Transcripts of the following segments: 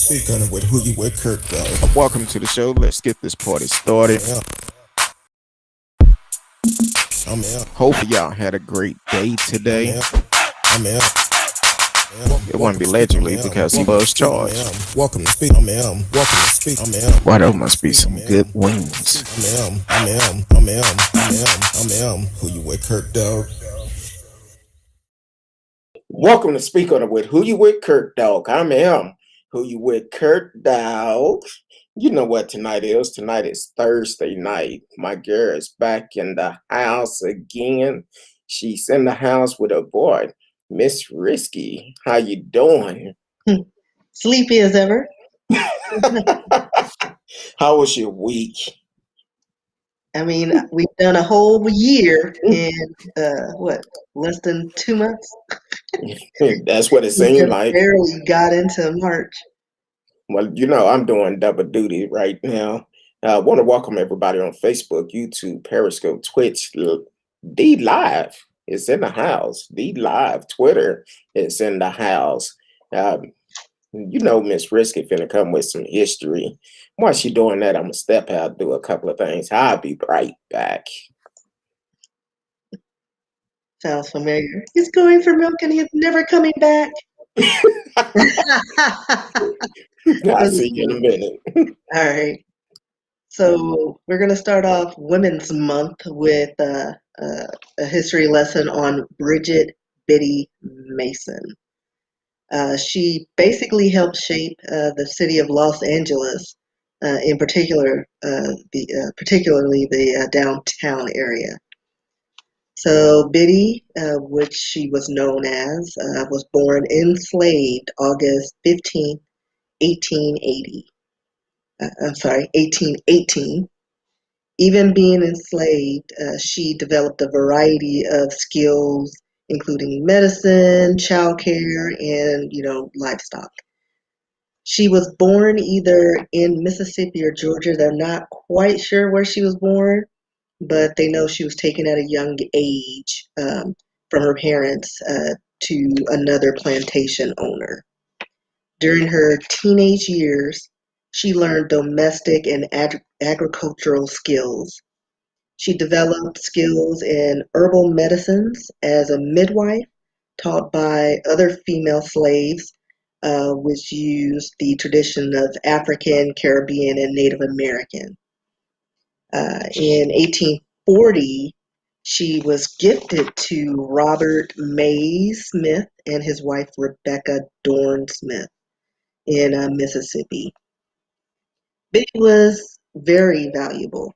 Speak on it with who you with, Kirk, though. Welcome to the show. Let's get this party started. Yeah, I'm out. Hopefully, y'all had a great day I'm today. out. I'm out. It wouldn't Welcome be to speak. I'm allegedly out. because he Welcome to was speak. I'm charged. out. Welcome to speak. I'm out. Welcome to speak. I'm out. Why, there Welcome to must be speak. I'm some out. good Welcome to wings. speak. I'm out. I'm out. I'm out. I'm out. I'm out. Who you with, Kirk, dog? Welcome to Speak on it with Who You With, Kurt Dog. I'm M. Who You With, Kurt Dog. You know what tonight is. Tonight is Thursday night. My girl is back in the house again. She's in the house with her boy, Miss Risky. How you doing? Sleepy as ever. How was your week? I mean, we've done a whole year in less than 2 months. That's what it We seemed just like. barely got into March. Well, I'm doing double duty right now. I want to welcome everybody on Facebook, YouTube, Periscope, Twitch. D Live is in the house. D Live, Twitter is in the house. Um, Miss Risky finna come with some history. While she doing that, I'm gonna step out, do a couple of things. I'll be right back. Sounds familiar. He's going for milk and he's never coming back. I'll see you in a minute. All right. So we're going to start off Women's Month with a history lesson on Bridget Biddy Mason. She basically helped shape the city of Los Angeles, in particular, particularly the downtown area. So Biddy, which she was known as, was born enslaved August 15th, 1880. I'm sorry, 1818. Even being enslaved, she developed a variety of skills, including medicine, childcare, and livestock. She was born either in Mississippi or Georgia. They're not quite sure where she was born, but they know she was taken at a young age from her parents to another plantation owner. During her teenage years, she learned domestic and agricultural skills. She developed skills in herbal medicines as a midwife, taught by other female slaves, which used the tradition of African, Caribbean, and Native American. In 1840, she was gifted to Robert Mays Smith and his wife Rebecca Dorn Smith in Mississippi. Biddy was very valuable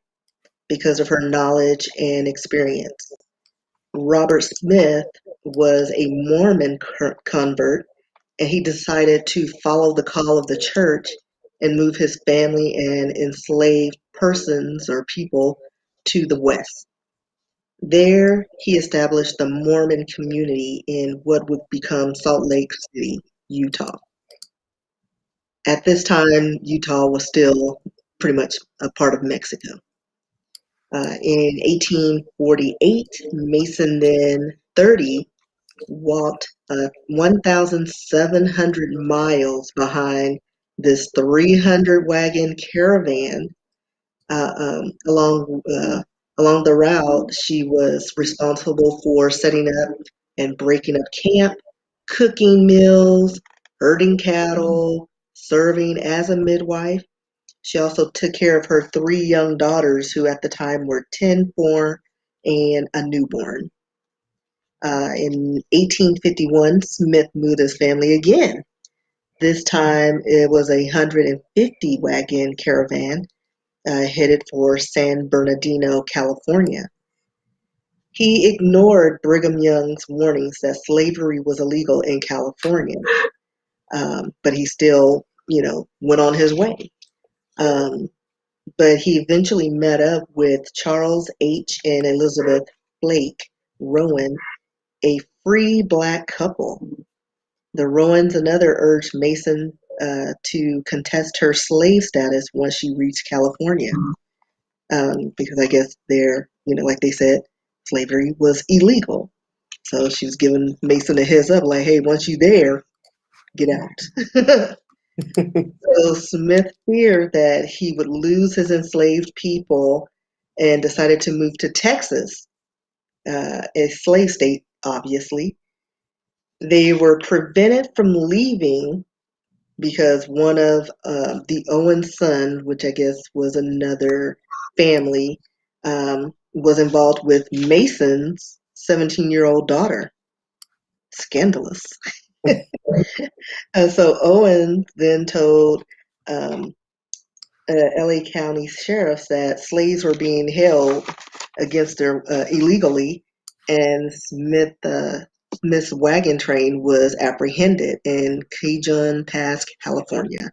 because of her knowledge and experience. Robert Smith was a Mormon convert, and he decided to follow the call of the church and move his family and enslaved persons or people to the West. There, he established the Mormon community in what would become Salt Lake City, Utah. At this time, Utah was still pretty much a part of Mexico. In 1848, Mason, then 30, walked 1,700 miles behind this 300 wagon caravan. Along the route, she was responsible for setting up and breaking up camp, cooking meals, herding cattle, serving as a midwife. She also took care of her three young daughters, who at the time were 10, 4, and a newborn. In 1851, Smith moved his family again. This time it was a 150 wagon caravan headed for San Bernardino, California. He ignored Brigham Young's warnings that slavery was illegal in California, but he still, went on his way. But he eventually met up with Charles H. and Elizabeth Blake Rowan, a free black couple. The Rowans another urged Mason to contest her slave status once she reached California, because I guess there, like they said, slavery was illegal. So she was giving Mason a heads up, like, hey, once you there, get out. So Smith feared that he would lose his enslaved people and decided to move to Texas, a slave state, obviously. They were prevented from leaving because one of the Owens son, which I guess was another family, was involved with Mason's 17-year-old daughter. Scandalous. So Owen then told um, LA County sheriffs that slaves were being held against their illegally, and Smith's wagon train was apprehended in Cajun Pass, California.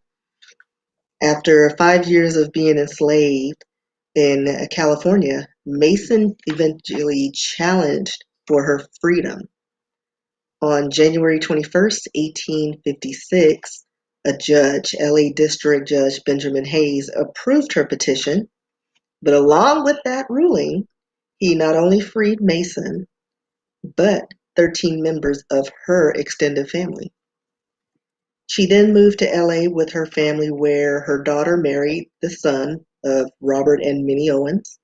After 5 years of being enslaved in California, Mason eventually challenged for her freedom. On January 21st, 1856, a judge, LA District Judge Benjamin Hayes, approved her petition, but along with that ruling, he not only freed Mason, but 13 members of her extended family. She then moved to LA with her family, where her daughter married the son of Robert and Minnie Owens.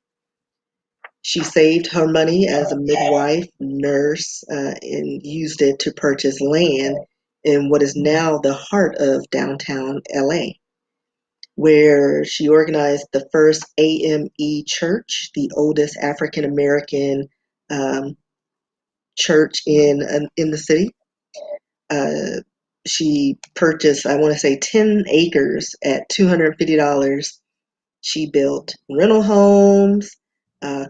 She saved her money as a midwife, nurse, and used it to purchase land in what is now the heart of downtown LA, where she organized the first AME church, the oldest African American um, church in the city. Uh, she purchased, I want to say, 10 acres at $250. She built rental homes,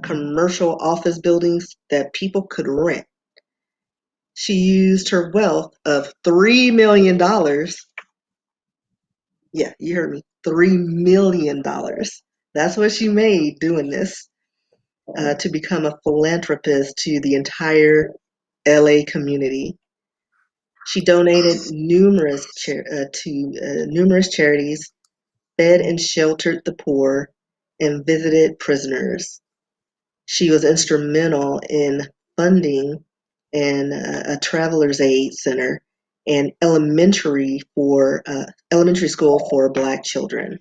commercial office buildings that people could rent. She used her wealth of $3 million. Yeah, you heard me. $3 million. That's what she made doing this, to become a philanthropist to the entire LA community. She donated numerous charities, fed and sheltered the poor, and visited prisoners. She was instrumental in funding a traveler's aid center and elementary school for Black children.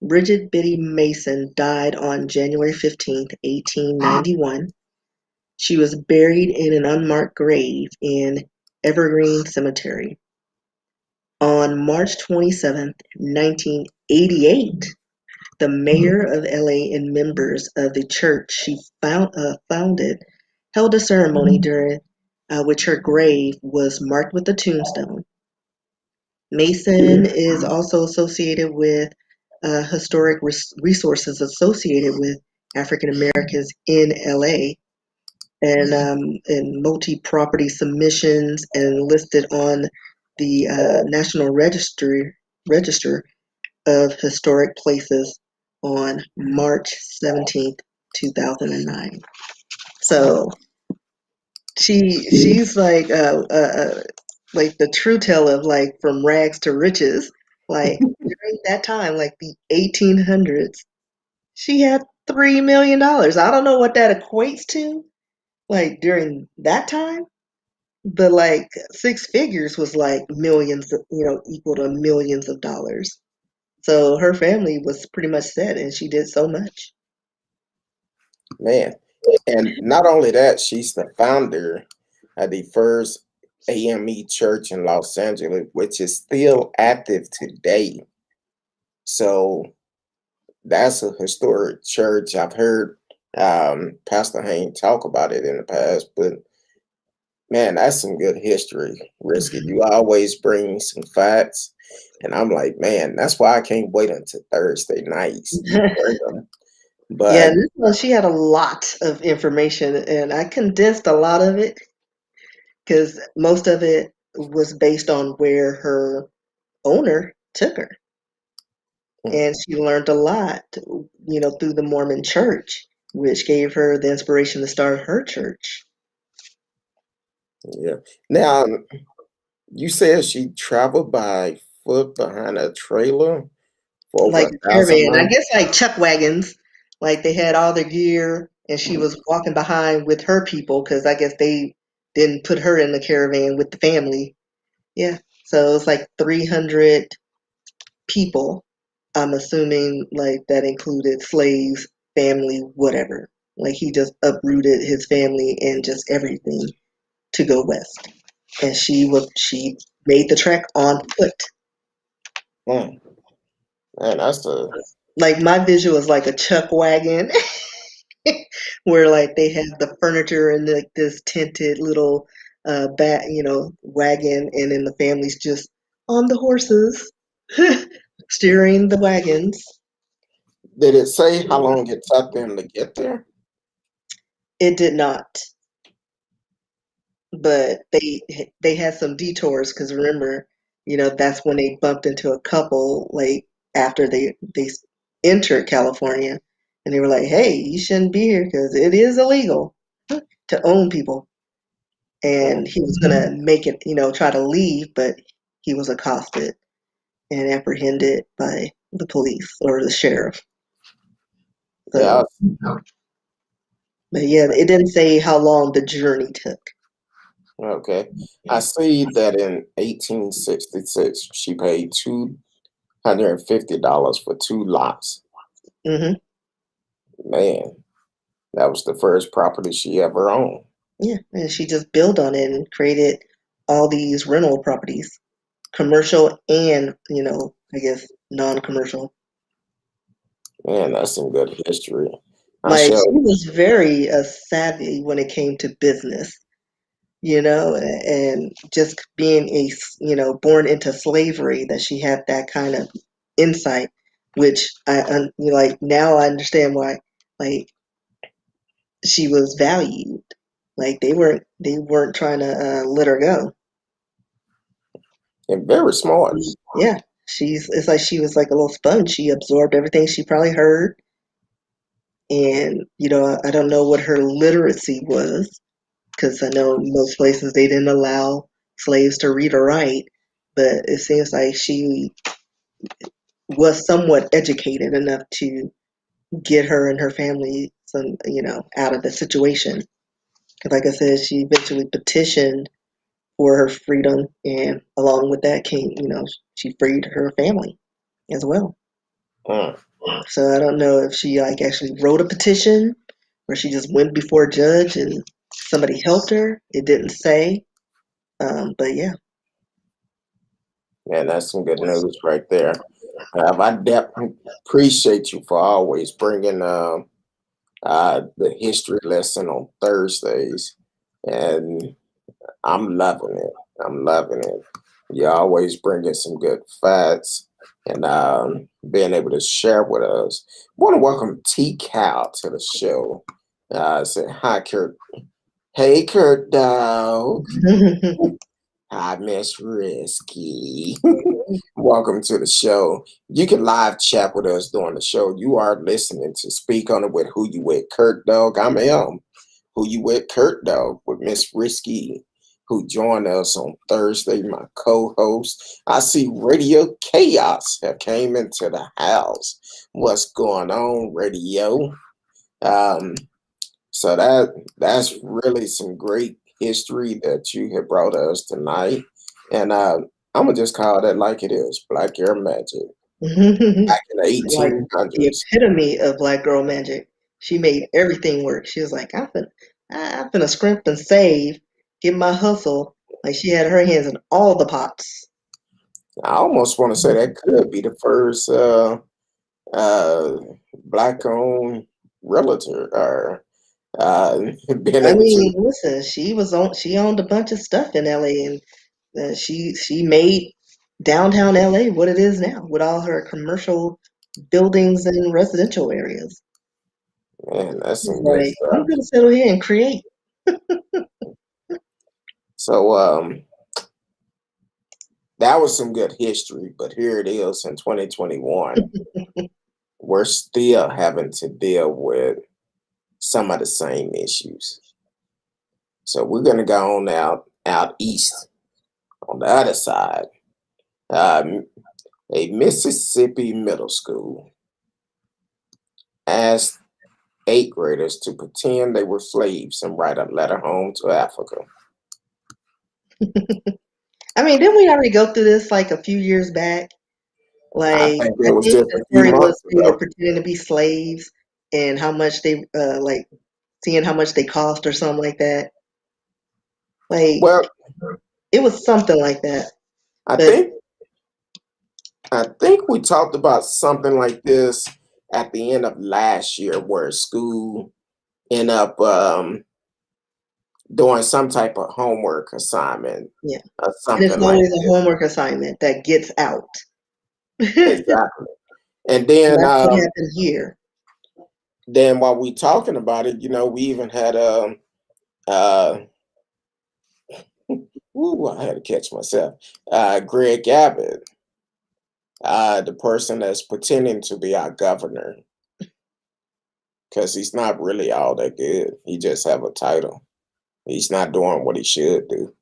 Bridget Biddy Mason died on January 15th, 1891. She was buried in an unmarked grave in Evergreen Cemetery. On March 27th, 1988, the mayor of LA and members of the church she founded held a ceremony during which her grave was marked with a tombstone. Mason is also associated with historic resources associated with African Americans in LA, and multi-property submissions, and listed on the National Register of Historic Places on March 17th, 2009. So she's like the true tale of like from rags to riches. Like during that time, like the 1800s, she had $3 million. I don't know what that equates to, like during that time, but like six figures was like millions, equal to millions of dollars. So her family was pretty much set, and she did so much. Man. And not only that, she's the founder of the first AME church in Los Angeles, which is still active today. So that's a historic church. I've heard Pastor Hayne talk about it in the past, but man, that's some good history. Risky. You always bring some facts. And I'm like, man, that's why I can't wait until Thursday nights. You bring them. Yeah, But this one she had a lot of information, and I condensed a lot of it because most of it was based on where her owner took her, and she learned a lot, through the Mormon Church, which gave her the inspiration to start her church. yeah. Now, you said she traveled by foot behind a trailer for over Like a a thousand caravan, I miles. guess like chuck wagons, like they had all their gear, and she Mm, was walking behind with her people because I guess they didn't put her in the caravan with the family. Yeah, so it's like 300. people. I'm assuming like that included slaves, family, whatever. Like he just uprooted his family and just everything to go west. And she made the trek on foot. Mm. Man, that's the Like my visual is like a chuck wagon where like they have the furniture in like this tinted little wagon, and then the family's just on the horses steering the wagons. Did it say how long it took them to get there? It did not, but they had some detours because remember, that's when they bumped into a couple like after they entered California, and they were like, "Hey, you shouldn't be here because it is illegal to own people." Mm. And he was gonna make it, try to leave, but he was accosted and apprehended by the police or the sheriff. Yeah, So, but yeah, it didn't say how long the journey took. okay. I see that in 1866 she paid $250 for 2 lots. Hmm. Man, that was the first property she ever owned. Yeah, and she just built on it and created all these rental properties, commercial and, I guess non-commercial. Man, that's some good history. I Like shall. she was very savvy when it came to business, and just being born into slavery, that she had that kind of insight, which like now I understand why, like she was valued. Like they weren't trying to let her go. And very smart. Yeah, it's like she was like a little sponge. She absorbed everything she probably heard, and I don't know what her literacy was, because I know most places they didn't allow slaves to read or write, but it seems like she was somewhat educated enough to get her and her family out of the situation. Because, like I said, she eventually petitioned for her freedom, and along with that came, she freed her family as well. Mm. So I don't know if she like actually wrote a petition or she just went before a judge and somebody helped her. It didn't say, but yeah. Man, that's some good news right there. I definitely appreciate you for always bringing the history lesson on Thursdays, and I'm loving it. I'm loving it. You're always bringing some good facts and being able to share with us. Want to welcome T Cal to the show. Say hi, Kurt. Hey, Kurt Dog. Hi, Miss Risky. Welcome to the show. You can live chat with us during the show. You are listening to Speak On It with Who You With, Kurt Dog. I'm M. Who You With, Kurt Dog, with Miss Risky, who joined us on Thursday, my co-host. I see Radio Chaos have came into the house. What's going on, Radio? Um, so that's really some great history that you have brought us tonight. And I'm gonna just call that like it is, Black Air Magic. Back in the Like the 1800s. epitome of black girl magic. She made everything work. She was like, I'm finna scrimp and save, get my hustle. Like she had her hands in all the pots. I almost want to say that could be the first uh, black-owned realtor or being I able to. mean, listen, she owned a bunch of stuff in LA, and she made downtown LA what it is now with all her commercial buildings and residential areas. Man, that's She's some good like, I'm stuff. gonna settle here and create. So that was some good history, but here it is in 2021. We're still having to deal with some of the same issues. So we're gonna go on out east on the other side. Um, a Mississippi middle school asked 8th graders to pretend they were slaves and write a letter home to Africa. I mean, didn't we already go through this like a few years back? I Like, think I it was think just the a few story was months they were ago. pretending to be slaves and how much they like seeing how much they cost or something like that. Like, Well, it was something like that. I But think I think we talked about something like this at the end of last year, where school end up doing some type of homework assignment yeah, or and it's something like always a this. homework assignment that gets out. And Exactly. And then that's what happened here. while we talking about it, we even had uh ooh, I had to catch myself. Greg Abbott, the person that's pretending to be our governor, because he's not really all that good. He just have a title. He's not doing what he should do.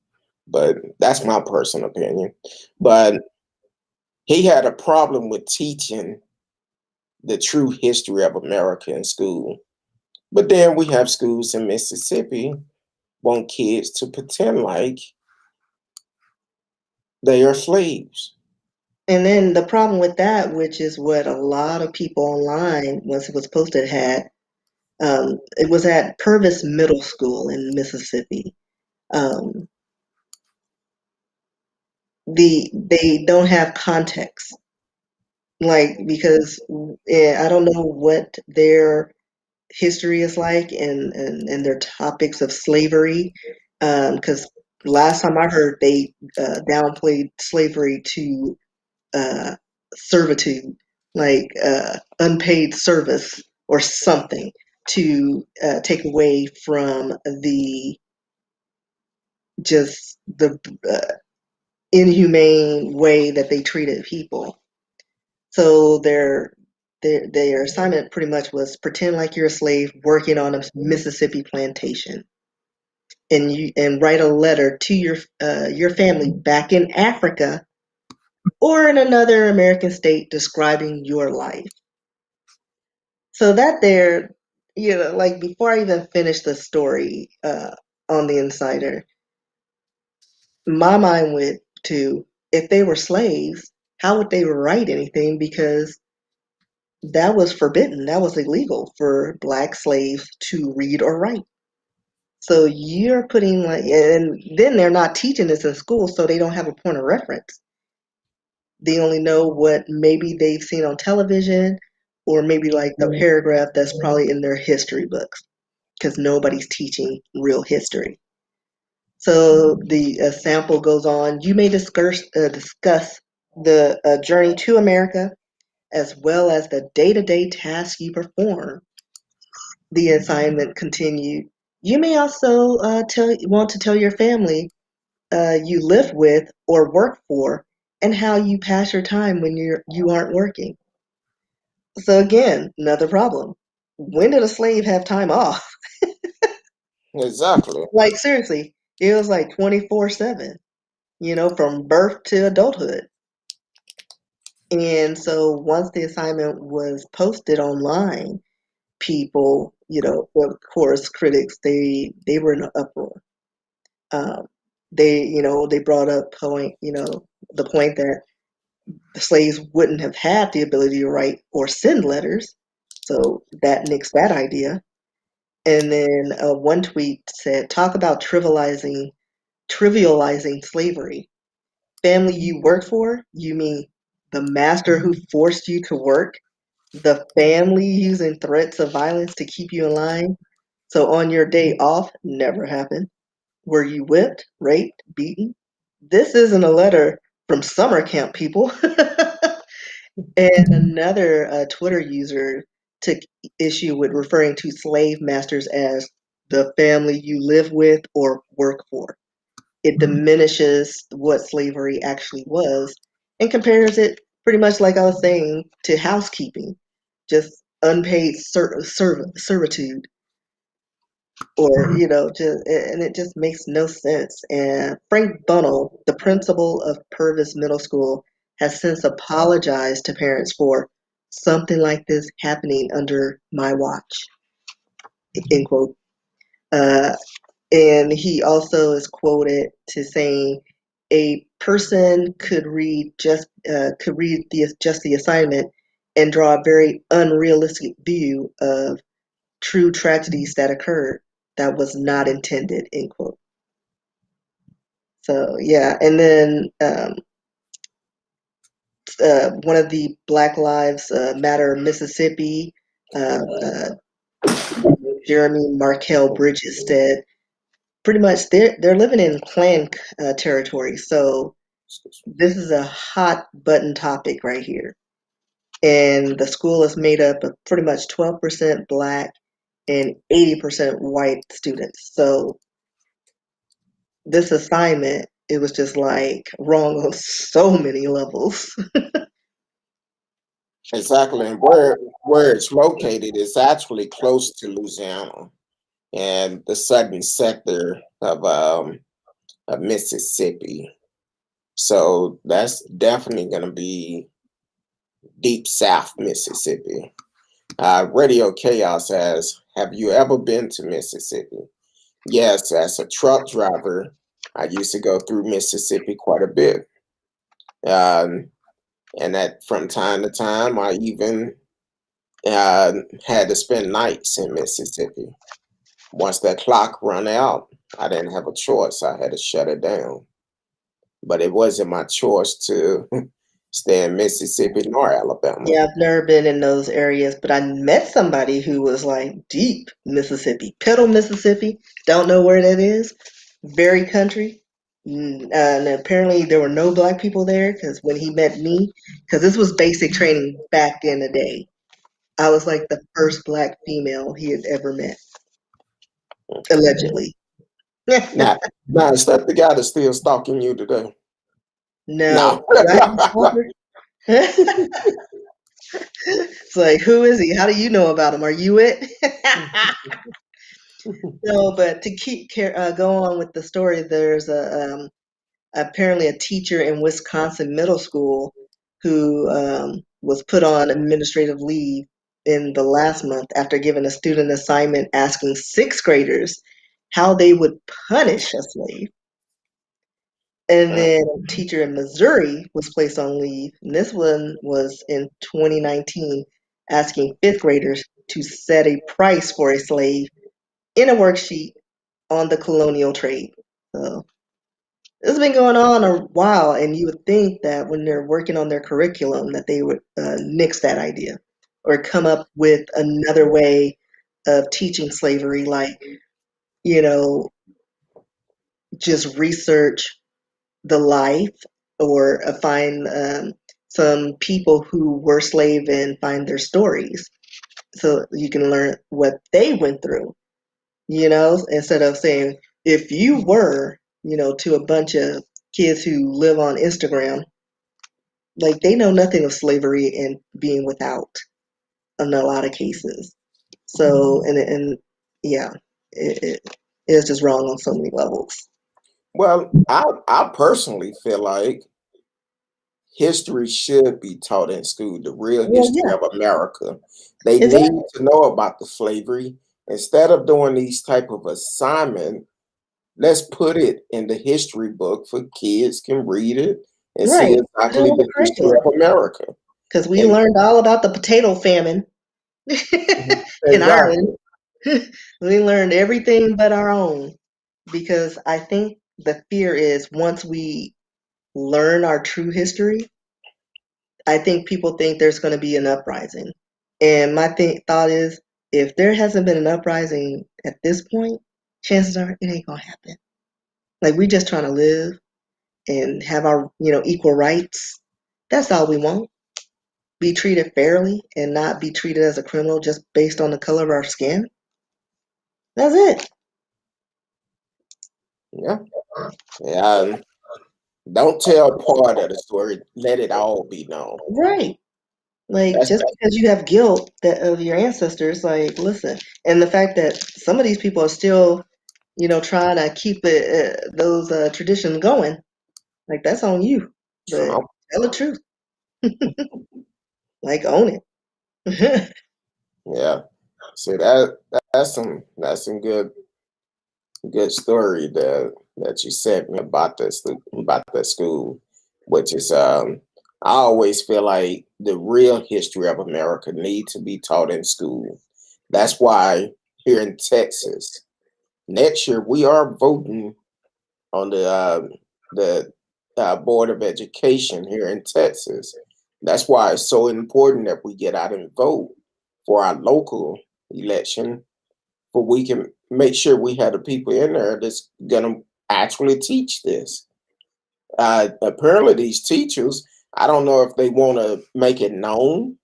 But that's my personal opinion. But he had a problem with teaching the true history of America in school. But then we have schools in Mississippi want kids to pretend like they are slaves. And then the problem with that, which is what a lot of people online, once it was posted, had, it was at Purvis Middle School in Mississippi. Um, they don't have context, like because I don't know what their history is like and their topics of slavery, because last time I heard they downplayed slavery to uh, servitude, like unpaid service or something to take away from the just the inhumane way that they treated people. So their assignment pretty much was pretend like you're a slave working on a Mississippi plantation, and write a letter to your family back in Africa or in another American state describing your life. So that there, like before I even finished the story on the Insider, my mind went to if they were slaves, how would they write anything? Because that was forbidden. That was illegal for black slaves to read or write. So you're putting like, and then they're not teaching this in school, so they don't have a point of reference. They only know what maybe they've seen on television, or maybe like the paragraph that's probably in their history books, because nobody's teaching real history. So the sample goes on. You may discuss the journey to America as well as the day to day tasks you perform. The assignment continued. You may also want to tell your family you live with or work for and how you pass your time when you aren't working. So again, another problem. When did a slave have time off? Exactly. Like seriously, it was like 24/7, from birth to adulthood. And so once the assignment was posted online, people, of course, critics, they were in an uproar. Um, they brought up the point that the slaves wouldn't have had the ability to write or send letters, so that nixed that idea. And then one tweet said, "Talk about trivializing slavery. Family you work for? You mean the master who forced you to work? The family using threats of violence to keep you in line? So on your day off, never happened. Were you whipped, raped, beaten? This isn't a letter from summer camp, people." And another Twitter user took issue with referring to slave masters as the family you live with or work for. It diminishes what slavery actually was and compares it pretty much like I was saying to housekeeping, just unpaid servitude, or just, and it just makes no sense. And Frank Bunnell, the principal of Purvis Middle School, has since apologized to parents for something like this happening under my watch, end quote. uh, and he also is quoted to saying a person could read the assignment and draw a very unrealistic view of true tragedies that occurred that was not intended, end quote. So yeah, and then one of the Black Lives Matter Mississippi, uh, uh, Jeremy Markel Bridget said, pretty much they're living in Klan territory. So this is a hot button topic right here, and the school is made up of pretty much 12% Black and 80% white students. So this assignment, it was just like wrong on so many levels. Exactly, and where it's located is actually close to Louisiana and the southern sector of Mississippi. So that's definitely going to be deep South Mississippi. Radio Chaos asks, have you ever been to Mississippi? Yes, as a truck driver, I used to go through Mississippi quite a bit. Um, and that from time to time, I even had to spend nights in Mississippi. Once that clock run out, I didn't have a choice. I had to shut it down. But it wasn't my choice to stay in Mississippi nor Alabama. Yeah, I've never been in those areas, but I met somebody who was like deep Mississippi, Petal, Mississippi. Don't know where that is. Very country. And apparently there were no black people there because when he met me, because this was basic training back in the day, I was like the first black female he had ever met, allegedly. Now, now is that the guy that's still stalking you today? No, No. black stalker. It's like, who is he? How do you know about him? Are you it? No, but to go on with the story, there's apparently a teacher in Wisconsin middle school who was put on administrative leave in the last month after giving a student assignment asking sixth graders how they would punish a slave. And then a teacher in Missouri was placed on leave, and this one was in 2019, asking fifth graders to set a price for a slave in a worksheet on the colonial trade. So this has been going on a while, and you would think that when they're working on their curriculum that they would nix that idea or come up with another way of teaching slavery, like, you know, just research the life or find some people who were slave and find their stories so you can learn what they went through, instead of saying, if you were, to a bunch of kids who live on Instagram, like they know nothing of slavery and being without in a lot of cases. So, and yeah, it's just wrong on so many levels. Well, I personally feel like history should be taught in school, the real Well, history yeah, of America. They need exactly. to know about the slavery. Instead of doing these type of assignment, let's put it in the history book for kids can read it and see Right. Put it exactly on the the history curriculum of America. because we And learned all about the potato famine in Ireland. exactly. We learned everything but our own because I think the fear is once we learn our true history, I think people think there's going to be an uprising. And my thought is if there hasn't been an uprising at this point, chances are it ain't going to happen. Like we just trying to live and have our, equal rights. That's all we want. Be treated fairly and not be treated as a criminal just based on the color of our skin. That's it. Yeah. Yeah. Don't tell part of the story. Let it all be known. Right. Like That's just because you have guilt of your ancestors, like listen, and the fact that some of these people are still, trying to keep those traditions going, like that's on you. But Trump. tell the truth, like own it. Yeah. See that's some good good story that you sent me about about that school, which is I always feel like the real history of America needs to be taught in school. That's why here in Texas, next year we are voting on the Board of Education here in Texas. That's why it's so important that we get out and vote for our local election, for we can make sure we have the people in there that's gonna actually teach this. Apparently, these teachers, I don't know if they want to make it known,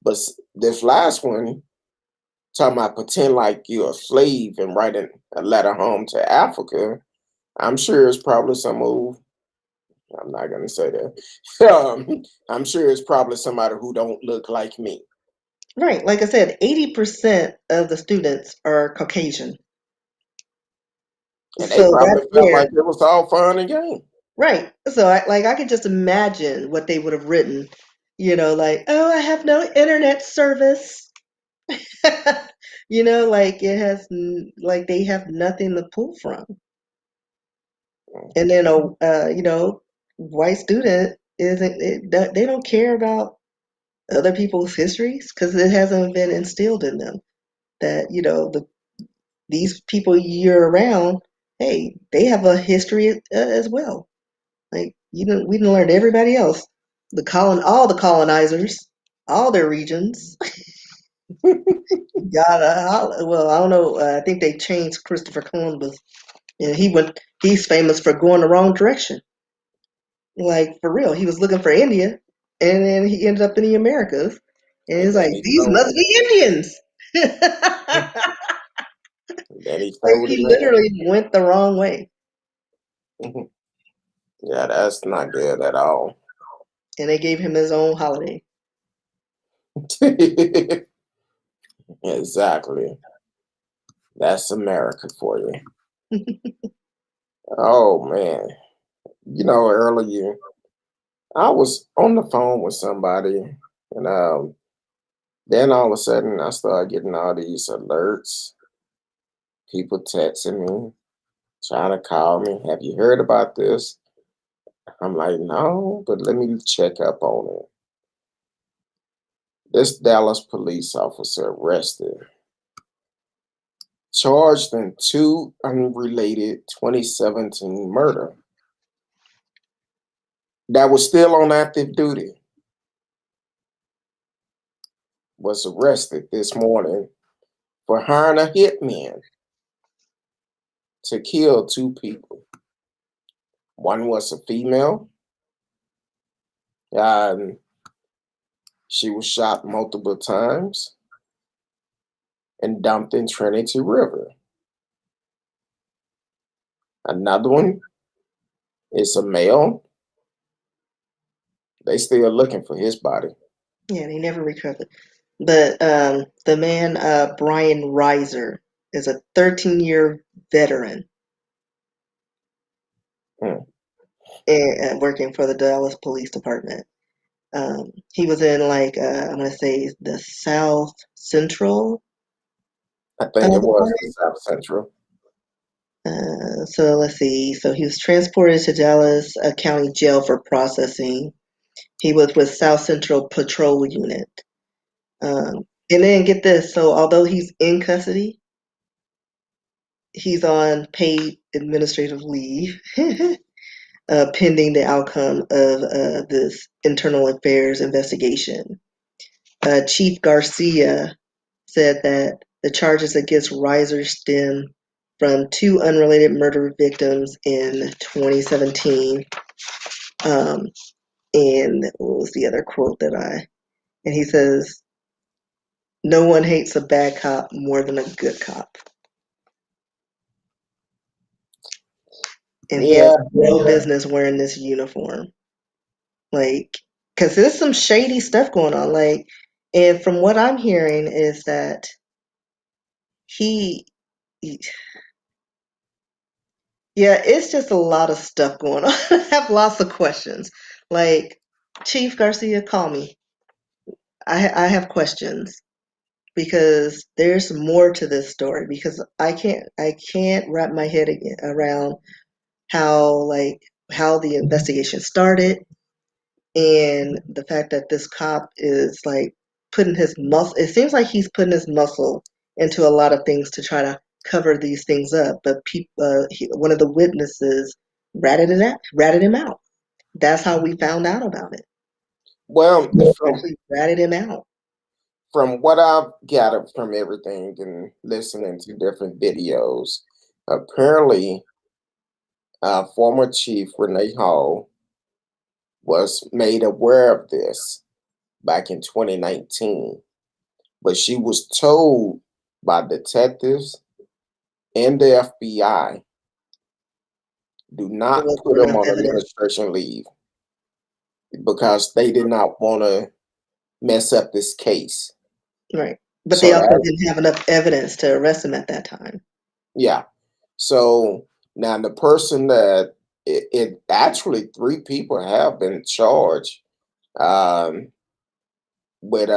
but this last one talking about pretend like you're a slave and writing a letter home to Africa. I'm sure it's probably some old. I'm not gonna say that. I'm sure it's probably somebody who don't look like me, Right. Like I said, 80% of the students are Caucasian. and they So probably that's felt where, like it was all fun and game. right. So I could just imagine what they would have written, like, oh, I have no internet service. Like like they have nothing to pull from. And then white student they don't care about other people's histories because it hasn't been instilled in them that these people you're around, hey, they have a history as well. Like we didn't learn everybody else, all the colonizers, all their regions. Well, I don't know. I think they changed Christopher Columbus, and He's famous for going the wrong direction. Like for real, he was looking for India, and then he ended up in the Americas, and And he's like, then he these told must be Indians. then he Like told he him literally went the wrong way, that. Yeah, that's not good at all. and they gave him his own holiday. Exactly. That's America for you. Oh man. Earlier I was on the phone with somebody, and then all of a sudden I started getting all these alerts, people texting me, trying to call me. Have you heard about this? I'm like, no, but let me check up on it. This Dallas police officer arrested, charged in two unrelated 2017 murder that was still on active duty, was arrested this morning for hiring a hitman to kill two people. One was a female, and she was shot multiple times and dumped in Trinity River. Another one is a male. They still looking for his body. Yeah, they never recovered. But the man, Bryan Riser, is a 13-year veteran Hmm. and working for the Dallas Police Department. He was in I'm gonna say the South Central I think it was the Department. South Central. So let's see. So he was transported to Dallas County Jail for processing. He was with South Central Patrol Unit. And then get this. So although he's in custody, he's on paid administrative leave, pending the outcome of this internal affairs investigation. Chief Garcia said that the charges against Riser stem from two unrelated murder victims in 2017. Um, and what was the other quote and he says, no one hates a bad cop more than a good cop. And he has Yeah, no business wearing this uniform. Like, because there's some shady stuff going on. Like, and from what I'm hearing is that he, he yeah, it's just a lot of stuff going on. I have lots of questions. Like, Chief Garcia, call me. I have questions. because there's more to this story, because I can't wrap my head around how the investigation started, and the fact that this cop is like putting his muscle. It seems like he's putting his muscle into a lot of things to try to cover these things up, but one of the witnesses ratted him out. That's how we found out about it. Well, Actually ratted him out. from what I've gathered from everything and listening to different videos, apparently, former Chief Renee Hall was made aware of this back in 2019, but she was told by detectives and the FBI, do There not wasn't put him enough on evidence. administration leave because they did not want to mess up this case. Right. But they So also that, didn't have enough evidence to arrest him at that time. yeah. So now the person that it actually three people have been charged um, with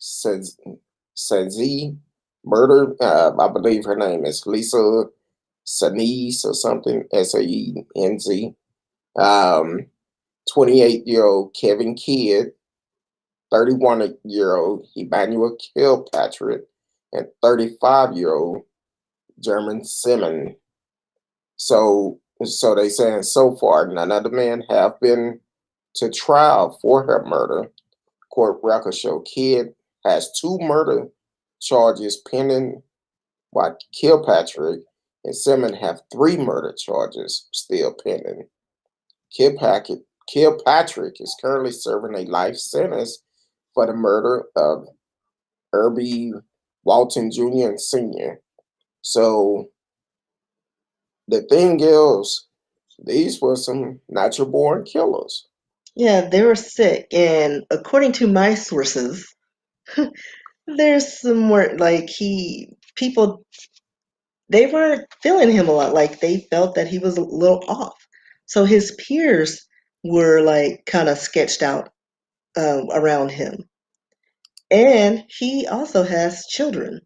Sazi murder. I believe her name is Lisa Sanez or something. Saenz. 28-year-old Kevin Kidd, 31-year-old Emmanuel Kilpatrick, and 35-year-old German Simon. So they saying so far none of the men have been to trial for her murder. Court records show Kidd has two murder charges pending, while Kilpatrick and Simon have three murder charges still pending. Kilpatrick, Kilpatrick is currently serving a life sentence for the murder of Herbie Walton Jr. and Sr. So the thing is, these were some natural born killers. Yeah, they were sick. And according to my sources, there's some more like people, they weren't feeling him a lot. Like they felt that he was a little off. So his peers were like kind of sketched out around him. And he also has children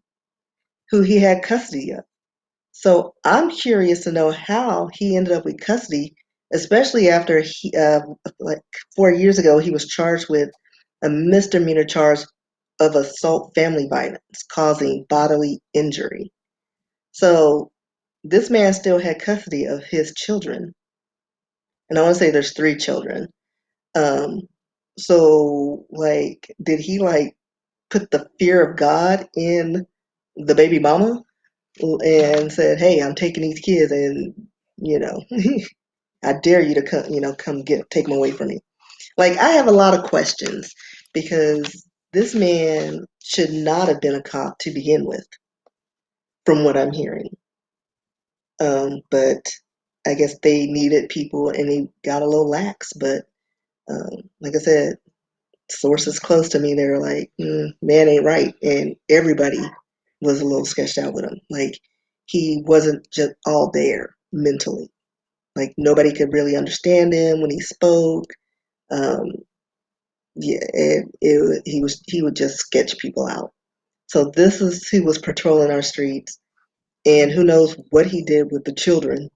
who he had custody of. So I'm curious to know how he ended up with custody, especially after like 4 years ago, he was charged with a misdemeanor charge of assault family violence causing bodily injury. So this man still had custody of his children. And I want to say there's three children. Um, so like, did he like put the fear of God in the baby mama and said, "Hey, I'm taking these kids, and you know, I dare you to come take them away from me." Like, I have a lot of questions because this man should not have been a cop to begin with, from what I'm hearing. But I guess they needed people, and they got a little lax. But like I said, sources close to me, they're like, "Man ain't right," and everybody was a little sketched out with him. Like, he wasn't just all there mentally. Like, nobody could really understand him when he spoke. Um, yeah, he would just sketch people out. So this is who was patrolling our streets, and who knows what he did with the children.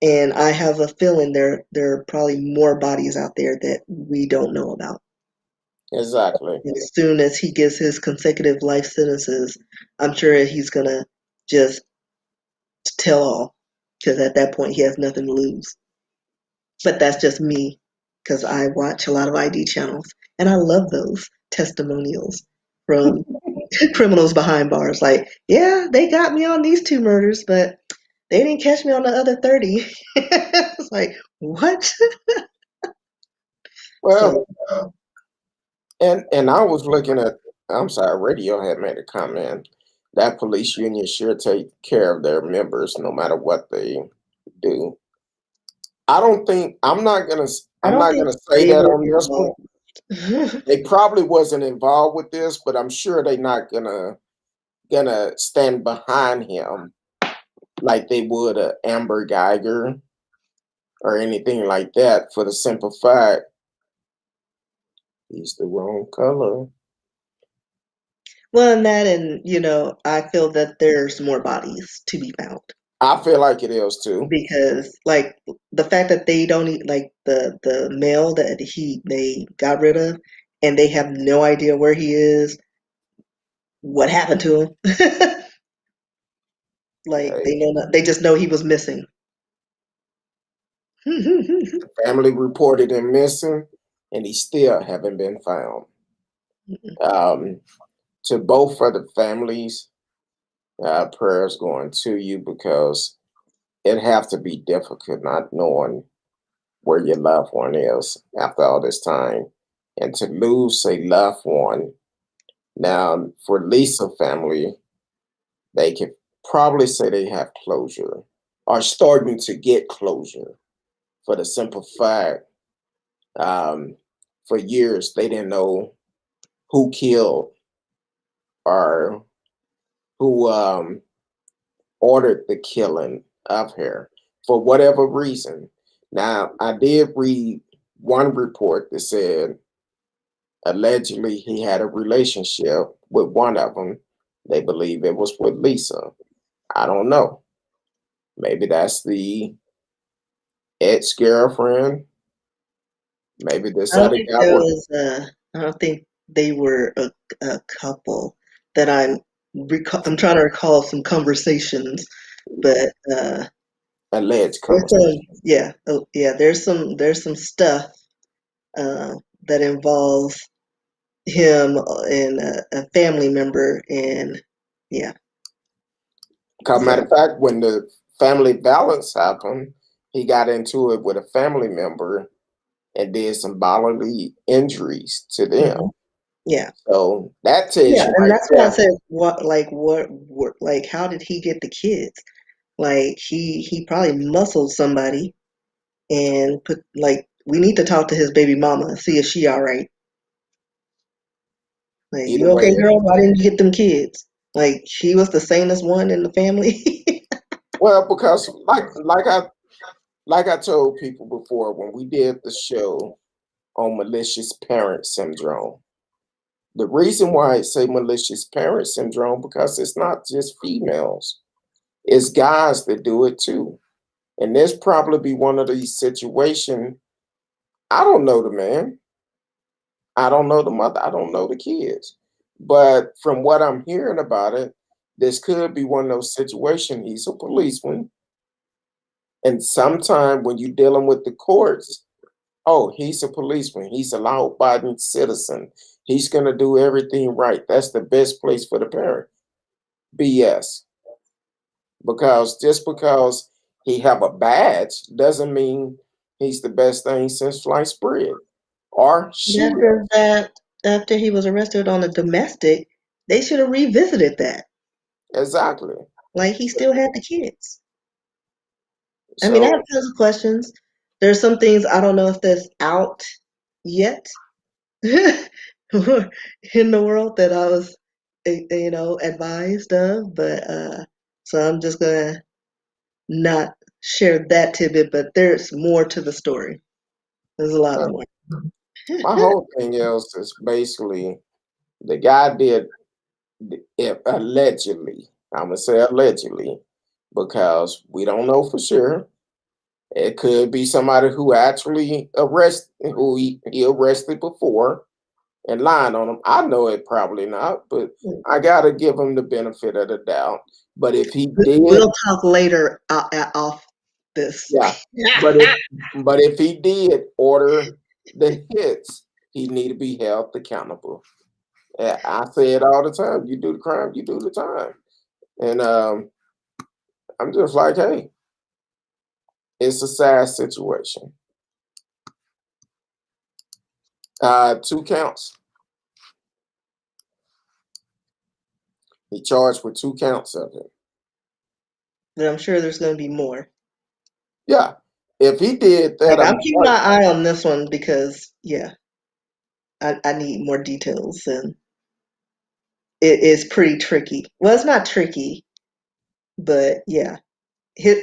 And I have a feeling there are probably more bodies out there that we don't know about. Exactly. And as soon as he gets his consecutive life sentences, I'm sure he's gonna just tell all, because at that point he has nothing to lose. But that's just me, because I watch a lot of ID channels, and I love those testimonials from criminals behind bars. Like, yeah, they got me on these two murders, but they didn't catch me on the other 30. It's like, what? Well, So and I was looking at. I'm sorry, Radio had made a comment that police unions should take care of their members no matter what they do. I don't think I I'm don't not think gonna say they that were on this one. involved. They probably wasn't involved with this, but I'm sure they're not gonna stand behind him like they would a Amber Geiger or anything like that for the simple fact he's the wrong color. Well, and that, and I feel that there's more bodies to be found I feel like it is too. because, like, the fact that they don't like the male that they got rid of, and they have no idea where he is, what happened to him. Like Hey, they know not, they just know he was missing. family reported him missing, and he still haven't been found. Um, to both of the families, prayers going to you because it have to be difficult not knowing where your loved one is after all this time, and to lose a loved one. Now, for Lisa family, they can probably say they have closure, are starting to get closure for the simple fact um, for years they didn't know who killed or who ordered the killing of her for whatever reason. Now, I did read one report that said allegedly he had a relationship with one of them. They believe it was with Lisa. I don't know. Maybe that's the ex girlfriend. Maybe this I don't other think guy there was was I don't think they were a couple that I'm trying to recall some conversations, but alleged there's conversation. some yeah, there's some stuff uh, that involves him and a family member, and yeah, Cause matter so of fact, when the family violence happened, he got into it with a family member and did some bodily injuries to them. mhm, yeah. So that tells Yeah, you and right that's why I there. said what like how did he get the kids? Like he probably muscled somebody and put like we need to talk to his baby mama and see if she all right. Like, Either you okay, way, girl? Why didn't you get them kids? Like she was the sanest one in the family. well, because like I told people before when we did the show on malicious parent syndrome. The reason why I say malicious parent syndrome because it's not just females, it's guys that do it too. And this probably be one of these situations. I don't know the man. I don't know the mother. I don't know the kids. But from what I'm hearing about it, this could be one of those situations. He's a policeman. And sometime when you're dealing with the courts, oh, he's a policeman. He's a law-abiding citizen. He's going to do everything right. That's the best place for the parent. BS. Because just because he have a badge doesn't mean he's the best thing since sliced bread. Or And she after that, after he was arrested on a domestic, they should have revisited that. exactly. Like he still had the kids. I mean, I have So tons of questions. There's some things I don't know if that's out yet in the world that I was, advised of, but so I'm just gonna not share that tidbit. But there's more to the story. There's a lot uh, more. my whole thing is basically the guy did it allegedly. I'm gonna say allegedly because we don't know for sure. It could be somebody who actually who he arrested before and lying on him. I know it probably not, but I gotta give him the benefit of the doubt. But if he did, We'll talk later off this. yeah. But if he did order the hits, he need to be held accountable. I say it all the time. You do the crime, you do the time. And I'm just like, hey, it's a sad situation. 2 counts. He charged with 2 counts of it. But I'm sure there's going to be more. Yeah. If he did that, Like I'm I'm keeping like, my eye on this one because I need more details, and it is pretty tricky. Well, it's not tricky, but yeah,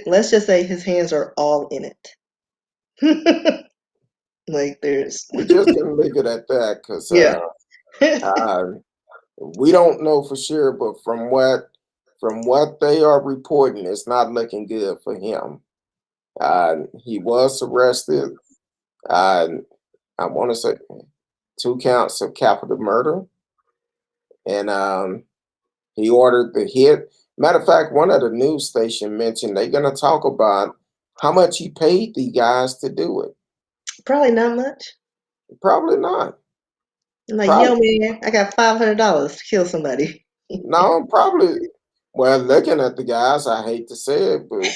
let's just say his hands are all in it. Like there's we're just gonna leave it at that because yeah. uh, We don't know for sure, but from what they are reporting, it's not looking good for him. He was arrested. Uh, I want to say 2 counts of capital murder, and he ordered the hit. Matter of fact, one of the news station mentioned they're going to talk about how much he paid the guys to do it. Probably not much. Probably not. I'm like, yo, Probably man, I got $500 to kill somebody. no. Probably. Well, looking at the guys, I hate to say it, but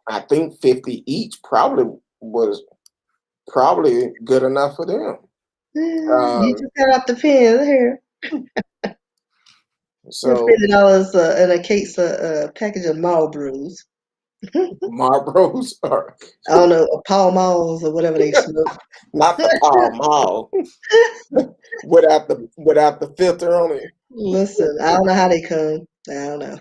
I think 50 each probably was probably good enough for them. You Um, just got off the pen here. Here's so $50 and a case, a package of Marlboros. Marlboros are I don't know, Pall Malls or whatever they smoke. not the Pall Mall without the filter on it. Listen, I don't know how they come. I don't know.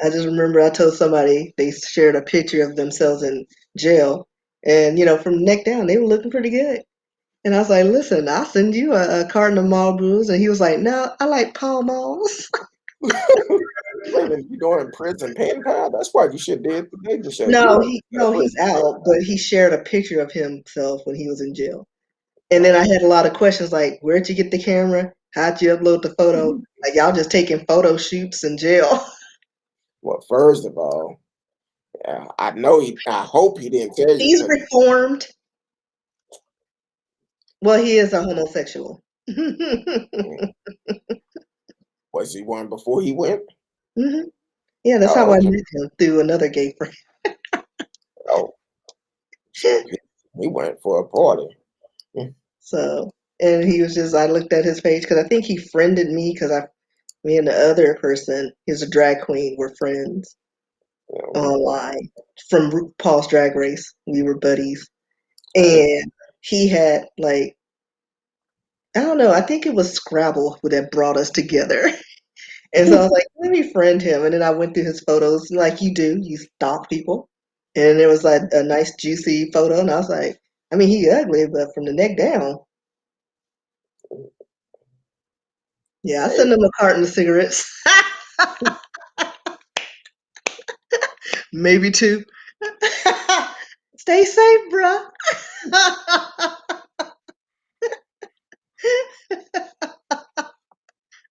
I just remember I told somebody they shared a picture of themselves in jail, and from the neck down, they were looking pretty good. And I was like, "Listen, I'll send you a carton of Marlboros," and he was like, "No, I like Pall Malls." Wait a minute, you doing prison pen pal? That's why you should did the Daily Show. You No, know he that no, he's prison pen out, but pal. he shared a picture of himself when he was in jail. And then Oh. I had a lot of questions like, "Where'd you get the camera? How'd you upload the photo?" Like y'all just taking photo shoots in jail. Well, first of all, I know he. I hope he didn't tell you He's because reformed. Well, he is a homosexual. was he one before he went? hmm Yeah, that's how Oh, I okay. met him through another gay friend. Oh, so he went for a party. Mm, So, and he was just, I looked at his page because I think he friended me because me and the other person, he's a drag queen, were friends okay. online from Paul's Drag Race. We were buddies. Hey, And he had like, I don't know, I think it was Scrabble that brought us together. And so I was like, let me friend him. And then I went through his photos like you do, you stalk people. And it was like a nice juicy photo. And I was like, I mean, he ugly, but from the neck down, yeah, I hey, sent him a carton of cigarettes. Maybe two. Stay safe, bruh.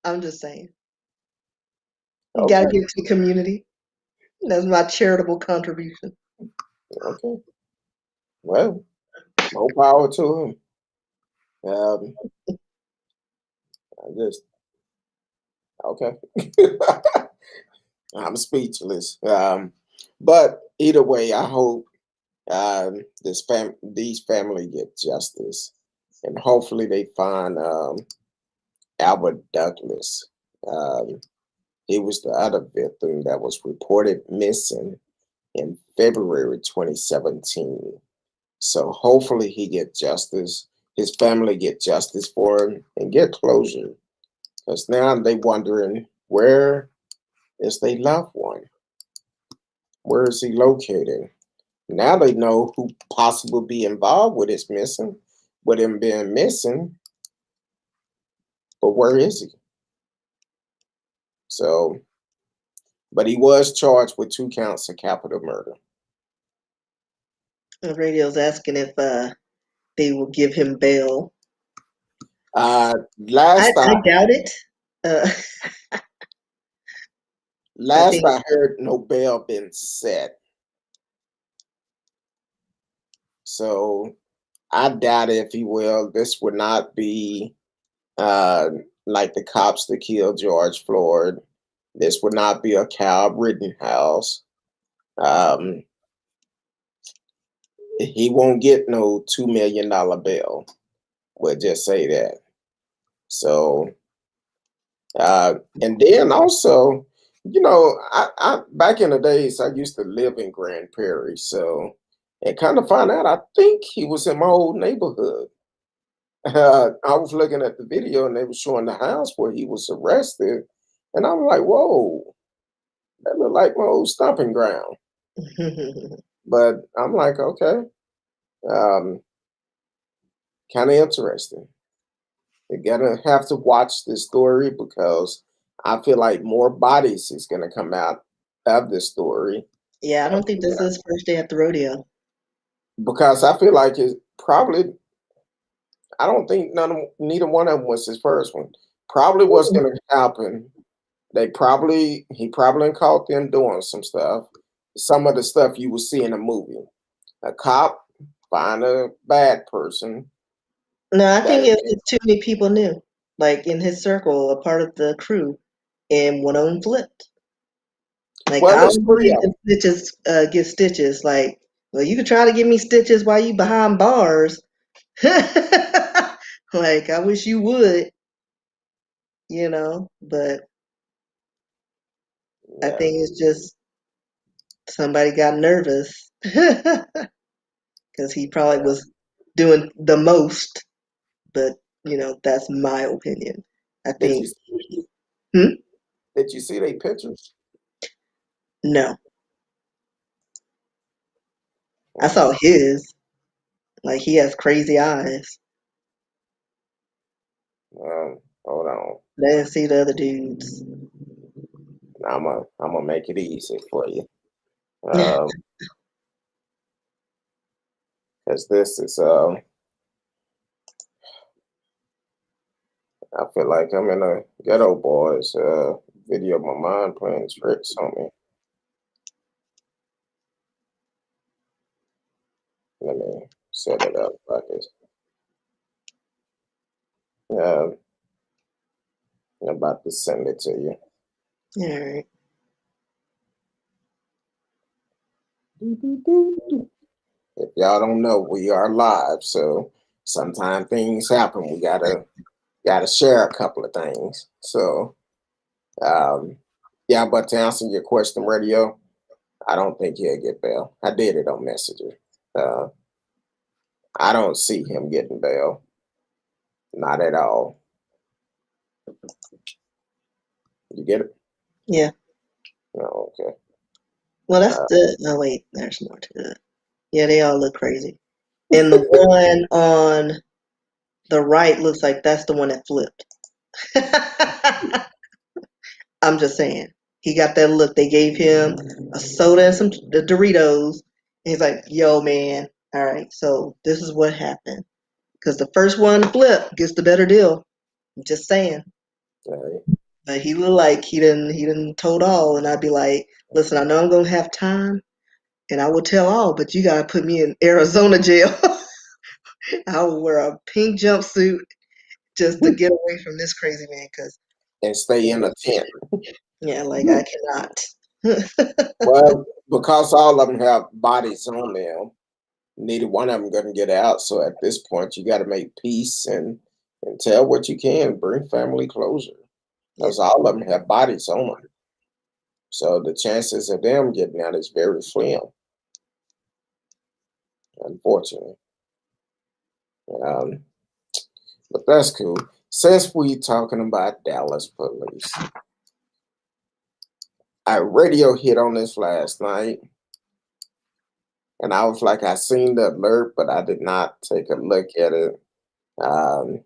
I'm just saying. You gotta okay, give to the community. That's my charitable contribution. okay. Well, more power to him. Um, I just okay. I'm speechless. But either way, I hope these family get justice, and hopefully they find Albert Douglas. Um, he was the other victim that was reported missing in February 2017. So hopefully he get justice. His family get justice for him and get closure. Because now they wondering where is their loved one? Where is he located? Now they know who possibly be involved with him being missing, but where is he? So, but he was charged with 2 counts of capital murder. The radio's asking if they will give him bail. I, Last I I doubt it. Uh, I last think I heard, no bail been set. So I doubt if he will. This would not be uh, like the cops that killed George Floyd. This would not be a Cal Rittenhouse. Um, he won't get no $2 million bail. We'll just say that. So, and then also, I back in the days I used to live in Grand Prairie, so and kind of find out I think he was in my old neighborhood. I was looking at the video and they were showing the house where he was arrested, and I was like, "Whoa, that looked like my old stomping ground." But I'm like, okay, um, kind of interesting. You're gonna have to watch this story because I feel like more bodies is gonna come out of this story. Yeah, I don't think this Yeah, is first day at the rodeo. because I feel like it's probably. I don't think neither one of them was his first one. Probably what's Mm. gonna happen. He probably caught them doing some stuff. Some of the stuff you will see in a movie. A cop find a bad person No, I that think is it's too many people knew, like in his circle, a part of the crew, and one of them flipped. Like well, I there's don't three believe of in them. stitches get stitches. Like, well, you could try to give me stitches while you behind bars. Like I wish you would, but I Yeah, think it's just somebody got nervous because he probably yeah. was doing the most. But that's my opinion. I Did you think. Hmm? did you see their pictures? No, I Mm, saw his. Like he has crazy eyes. hold on. I didn't see the other dudes. I'm gonna make it easy for you. Um, because this is I feel like I'm in a ghetto boys video. My mind playing tricks on me. Let me set it up like this. Um, I'm about to send it to you. All right. If y'all don't know, we are live, so sometimes things happen. We gotta share a couple of things. So um, yeah, but to answer your question, radio, I don't think he'll get bail. I did it on Messenger. Uh, I don't see him getting bail, not at all. You get it? Yeah. No, okay. Well, that's Uh, the. Oh wait, there's more to it. Yeah, they all look crazy. And the one on the right looks like that's the one that flipped. I'm just saying. He got that look. They gave him a soda and some the Doritos. And he's like, "Yo, man. All right. So this is what happened. Because the first one flip gets the better deal. I'm just saying." right. But he looked like he didn't told all, and I'd be like, "Listen, I know I'm gonna have time, and I will tell all, but you gotta put me in Arizona jail. I will wear a pink jumpsuit just to get away from this crazy man, because And stay in a tent. yeah, like I cannot." Well, because all of them have bodies on them, neither one of them gonna get out. So at this point, you got to make peace and tell what you can, bring family closure, Yeah, because all of them have bodies on them. So the chances of them getting out is very slim, unfortunately. Um, but that's cool. Since we talking about Dallas police, I radio hit on this last night, and I was like, I seen the alert, but I did not take a look at it. Um,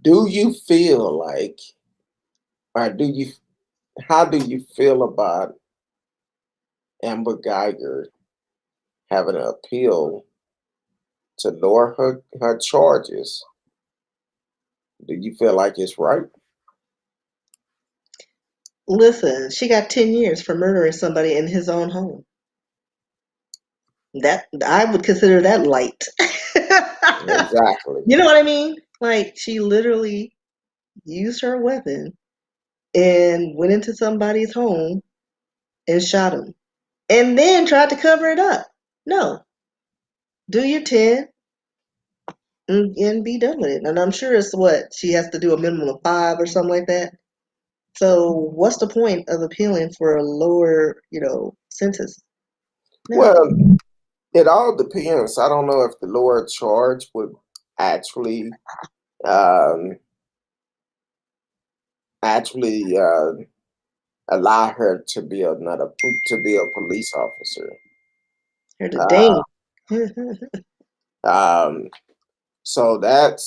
do you feel like, or do you, how do you feel about Amber Geiger having an appeal to lower her charges? Do you feel like it's right? listen, she got 10 years for murdering somebody in his own home. That I would consider that light. Exactly. You know what I mean? Like she literally used her weapon and went into somebody's home and shot him, and then tried to cover it up. No, do your 10 and be done with it. And I'm sure it's what she has to do a minimum of 5 or something like that. So what's the point of appealing for a lower, sentence? No. Well, it all depends. I don't know if the lower charge would actually um, actually allow her to be a police officer. Here's the Uh, dang. um, So that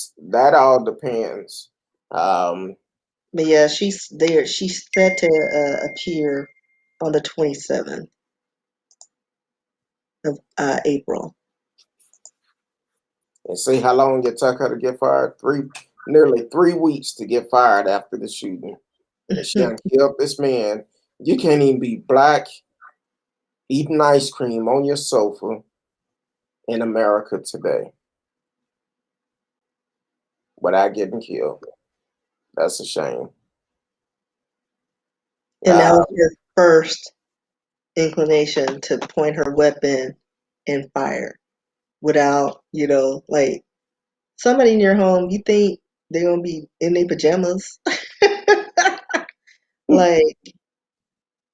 all depends. Um, But yeah, she's there. She's set to appear on the 27th of April. and see how long it took her to get fired. Nearly 3 weeks to get fired after the shooting. And she done killed this man. You can't even be black eating ice cream on your sofa in America today without getting killed. That's a shame. And that Uh, was her first inclination to point her weapon and fire without, like somebody in your home, you think they're gonna be in their pajamas? Like,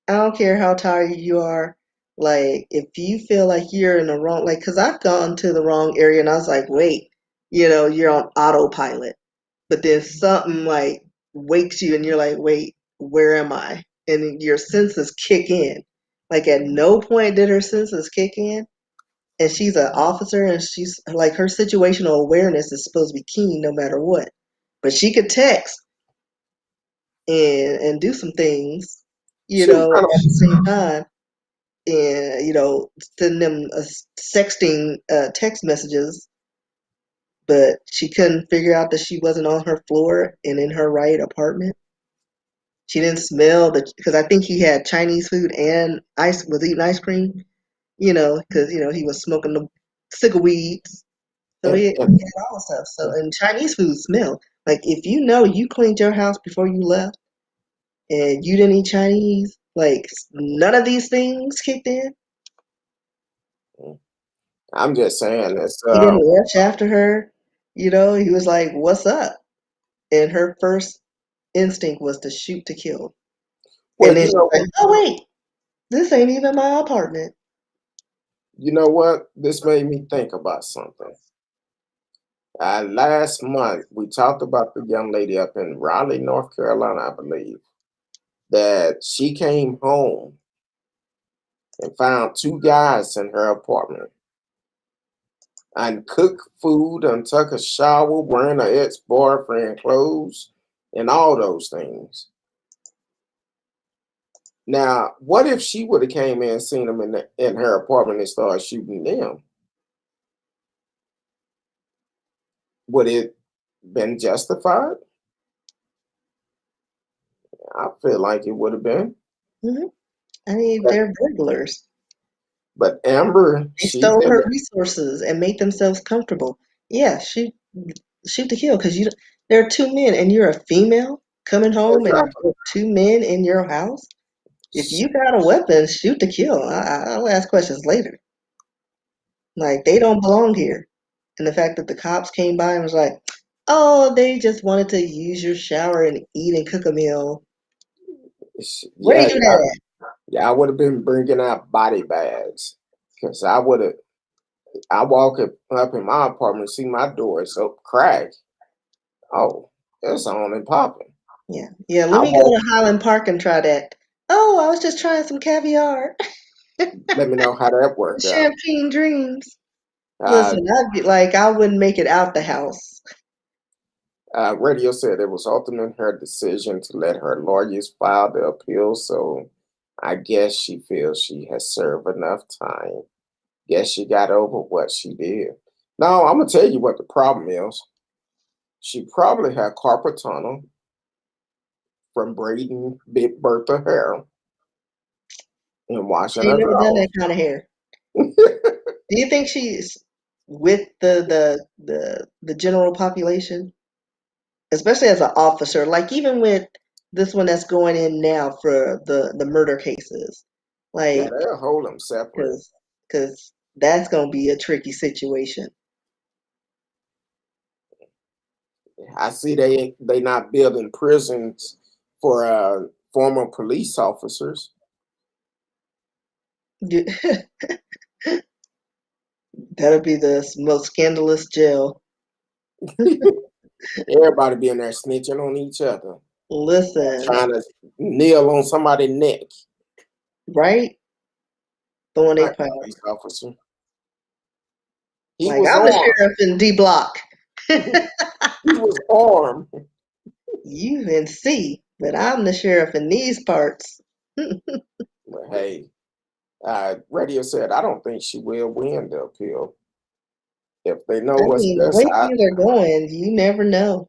I don't care how tired you are. Like, if you feel like you're in the wrong, like, because I've gone to the wrong area and I was like, wait, you're on autopilot. But then something like wakes you and you're like, wait, where am I? And your senses kick in. Like, at no point did her senses kick in. And she's an officer and she's like, her situational awareness is supposed to be keen no matter what. But she could text and do some things, she was trying at the to, same time, and send them sexting text messages, but she couldn't figure out that she wasn't on her floor and in her right apartment. She didn't smell because I think he had Chinese food and was eating ice cream, because he was smoking the cigar weeds, so he and had all the stuff. So, and Chinese food smell like, if you cleaned your house before you left and you didn't eat Chinese, like none of these things kicked in. I'm just saying it's He didn't rush after her. He was like, "What's up?" And her first instinct was to shoot to kill. And well, then she's like, "Oh wait, this ain't even my apartment." you know what? This made me think about something. Last month we talked about the young lady up in Raleigh, North Carolina, I believe, that she came home and found two guys in her apartment and cooked food and took a shower wearing her ex-boyfriend clothes and all those things. Now, what if she would have came in and seen them in her apartment and started shooting them? Would it been justified? I feel like it would have been. Hmm. I mean, But, they're burglars. but Amber, They she stole her didn't. resources and made themselves comfortable. Yeah, shoot to kill because there are two men and you're a female coming home and Exactly. there are two men in your house. If you got a weapon, shoot to kill. I'll ask questions later. Like, they don't belong here. And the fact that the cops came by and was like, "Oh, they just wanted to use your shower and eat and cook a meal." Where do you Yeah, do that at? yeah, I would have been bringing out body bags because I would have. I walk up in my apartment, see my door is up cracked. Oh, it's on and popping. Yeah, yeah. Let I me go walk. to Highland Park and try that. Oh, I was just trying some caviar, Let me know how that worked out. champagne dreams. Uh, Listen, I'd be like, I wouldn't make it out the house. Radio said it was ultimately her decision to let her lawyers file the appeal. So I guess she feels she has served enough time. Guess she got over what she did. Now I'm gonna tell you what the problem is. She probably had carpal tunnel from braiding Big Bertha hair and washing She ain't her never done drawers. that kind of hair. Do you think she's with the general population, especially as an officer? Like, even with this one that's going in now for the murder cases, Yeah, like, they'll hold them separate. because that's gonna be a tricky situation. I see they not building prisons for former police officers. That'll be the most scandalous jail. Everybody be in there snitching on each other, Listen, trying to kneel on somebody's neck. right? Throwing a Black power. police officer. He Like, was I'm the armed. sheriff in D Block. He was armed. You can see that I'm the sheriff in these parts. But hey, radio said, I don't think she will win the appeal. If they know I what's mean, the best, way things are going, you never know.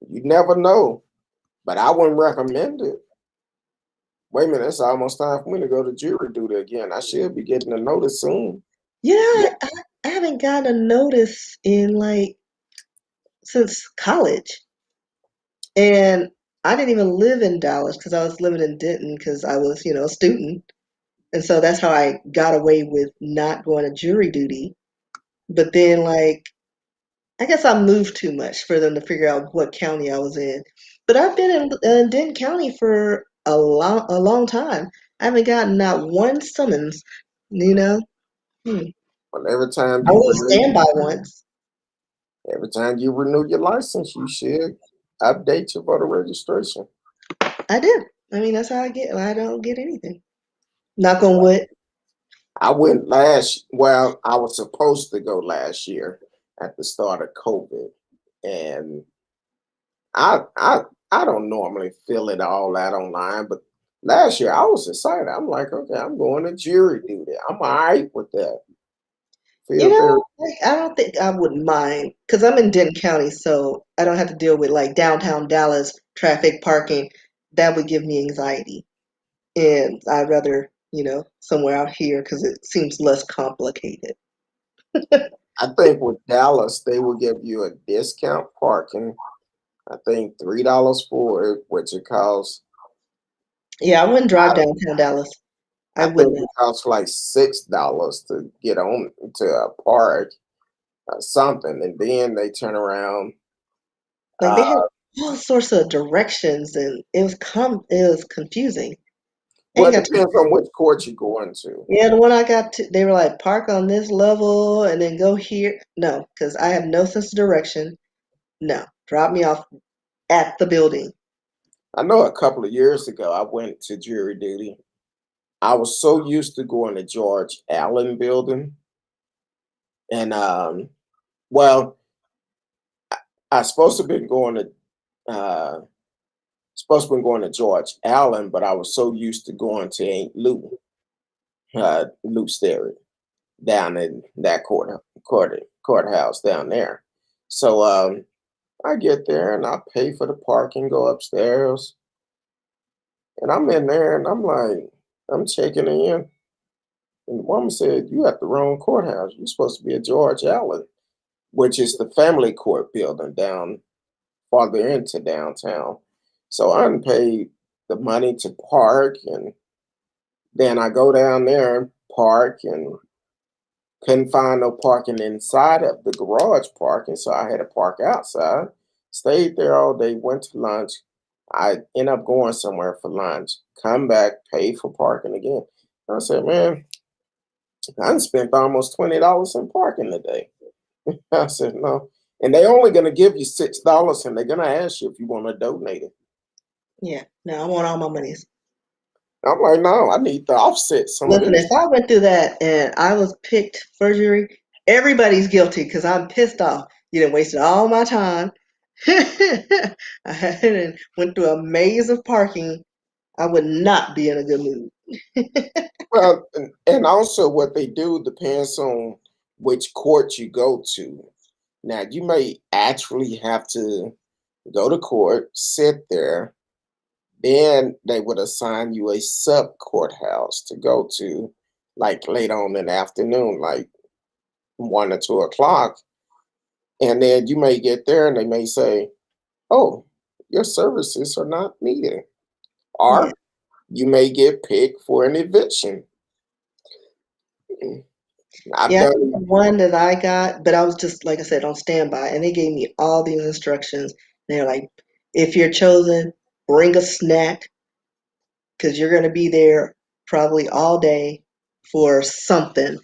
you never know. But I wouldn't recommend it. Wait a minute, it's almost time for me to go to jury duty again. I should be getting a notice soon. Yeah, Yeah, I haven't gotten a notice in like since college. And I didn't even live in Dallas because I was living in Denton because I was, a student. And so that's how I got away with not going to jury duty. But then, like, I guess I moved too much for them to figure out what county I was in. But I've been in Denton County for a long time. I haven't gotten not one summons, you know. Hmm. but every time I you was a renew, standby once. your license, you should update your voter registration. I did. I mean, that's how I don't get anything. Knock on wood. I went I was supposed to go last year at the start of COVID. And I I I don't normally feel it all that online, but last year I was excited. I'm like, okay, I'm going to jury duty. I'm all right with that. You Feel very know, like, I don't think I wouldn't mind because I'm in Denton County, so I don't have to deal with like downtown Dallas traffic parking. That would give me anxiety. And I'd rather, somewhere out here because it seems less complicated. I think with Dallas, they will give you a discount parking. I think $3 for it, which it costs. Yeah, I wouldn't drive I, downtown Dallas. I I would think not. it costs like $6 to get on to a park or something, and then they turn around. Like they had Uh, all sorts of directions, and it was confusing. I well, ain't it got time. depends on which court you go into. Yeah, the one I got to, they were like park on this level and then go here. No, because I have no sense of direction. No, drop me off at the building. I know a couple of years ago, I went to jury duty. I was so used to going to George Allen building, and well, I supposed to have been going to uh, George Allen, but I was so used to going to Aunt Lou Sterry down in that courthouse down there. So I get there and I pay for the parking, go upstairs, and I'm in there and I'm like, I'm checking in. And the woman said, "You at the wrong courthouse. You're supposed to be at George Allen, which is the family court building down farther into downtown." So I paid the money to park, and then I go down there and park, and couldn't find no parking inside of the garage parking, so I had to park outside. Stayed there all day, went to lunch. I end up going somewhere for lunch, come back, pay for parking again. I said, man, I done spent almost $20 in parking today. I said, no. And they only gonna give you $6 and they're gonna ask you if you want to donate it. Yeah, no, I want all my monies. I'm like, no, I need to offset some of Listen, this. if I went through that and I was picked for jury, everybody's guilty because I'm pissed off. You done wasted all my time. I had went through a maze of parking. I would not be in a good mood. Well, and also what they do depends on which court you go to. Now, you may actually have to go to court, sit there, then they would assign you a sub courthouse to go to, like late on in the afternoon, like 1 or 2 o'clock. And then you may get there and they may say, oh, your services are not needed. Yeah. Or you may get picked for an eviction. I've Yeah, I think done, the one that I got, but I was just, like I said, on standby, and they gave me all these instructions. They're like, if you're chosen, bring a snack because you're going to be there probably all day for something.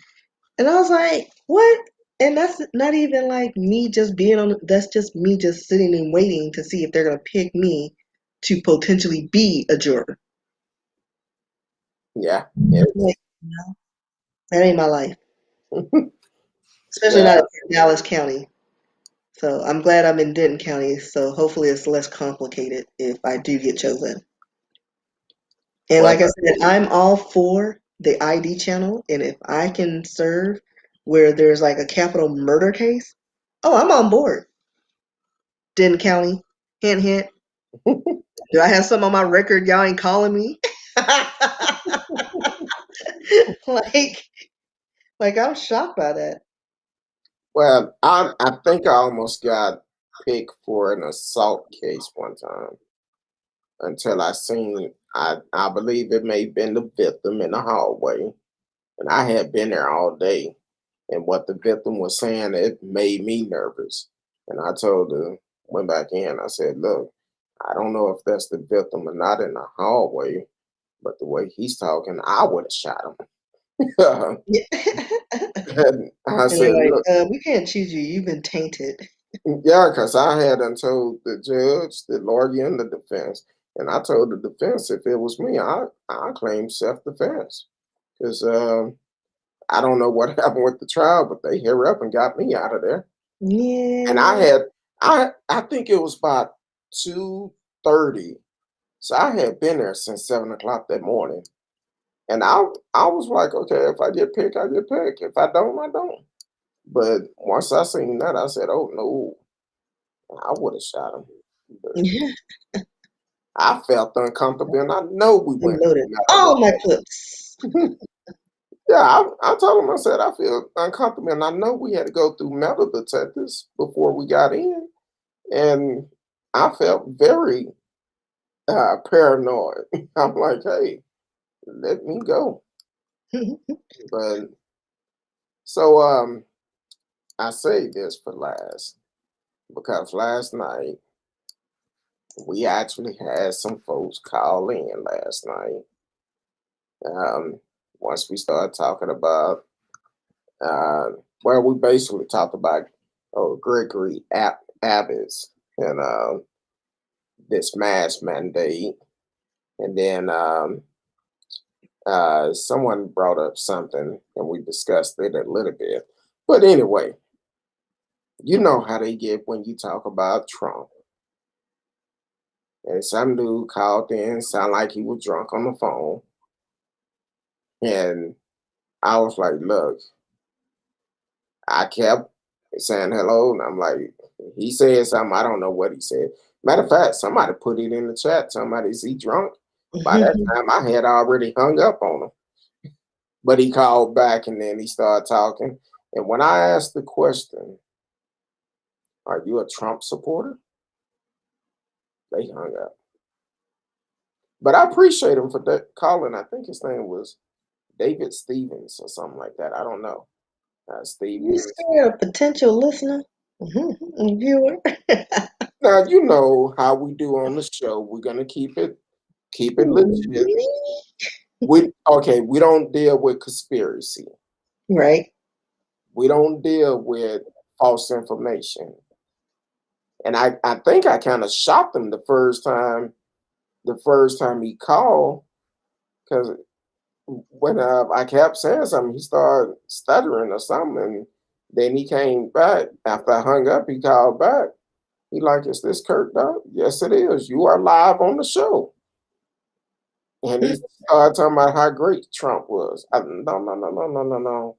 And I was like, what? And that's not even like me just being on, that's just me just sitting and waiting to see if they're going to pick me to potentially be a juror. yeah, Like, no, that ain't my life, especially yeah. not in Dallas County. So I'm glad I'm in Denton County. So hopefully it's less complicated if I do get chosen. And Well, like I said, I'm all for the ID channel. And if I can serve where there's like a capital murder case, oh, I'm on board. Denton County, hint, hint. Do I have something on my record? Y'all ain't calling me. like, like I'm shocked by that. well, I think I almost got picked for an assault case one time until I seen I believe it may have been the victim in the hallway, and I had been there all day. And what the victim was saying, it made me nervous. And I told her, went back in. I said, "Look, I don't know if that's the victim or not in the hallway, but the way he's talking, I would have shot him." Yeah. And I And they're said, like, "Look." we can't choose you. You've been tainted. Yeah, because I had done told the judge, the lawyer, and the defense, and I told the defense if it was me, I claim self-defense because I don't know what happened with the trial, but they hurry up and got me out of there. And I Yeah. had I think it was about 2:30, so I had been there since 7 o'clock that morning, and I was like, okay, if I get picked, I get picked. If I don't, I don't. But once I seen that, I said, oh no, I would have shot him. But Yeah. I felt uncomfortable, and I know we I went through noted metal all my clips. detectors. Yeah, I told him, I said, I feel uncomfortable, and I know we had to go through metal detectors before we got in, and I felt very paranoid. I'm like, hey, let me go. But so I say this for last because last night we actually had some folks call in last night. Um, once we started talking about uh, well, we basically talked about Gregory Abbott's and this mask mandate, and then someone brought up something, and we discussed it a little bit. But anyway, you know how they get when you talk about Trump. And some dude called in, sound like he was drunk on the phone, and I was like, "Look," I kept saying hello, and I'm like, he said something. I don't know what he said. Matter of fact, somebody put it in the chat. Somebody, is he drunk? By that time, I had already hung up on him. But he called back, and then he started talking. And when I asked the question, "Are you a Trump supporter?" They hung up. But I appreciate him for that calling. I think his name was David Stevens or something like that. I don't know. You Stevens. still a potential listener, viewer. Now you know how we do on the show. We're gonna keep it legit. We don't deal with conspiracy. Right. We don't deal with false information. And I think I kind of shocked him the first time he called because when I kept saying something, he started stuttering or something. And then he came back after I hung up. He called back. He like, "Is this Kurt Doug?" "Yes, it is. You are live on the show." And he started talking about how great Trump was. No, no, no, no, no, no, no.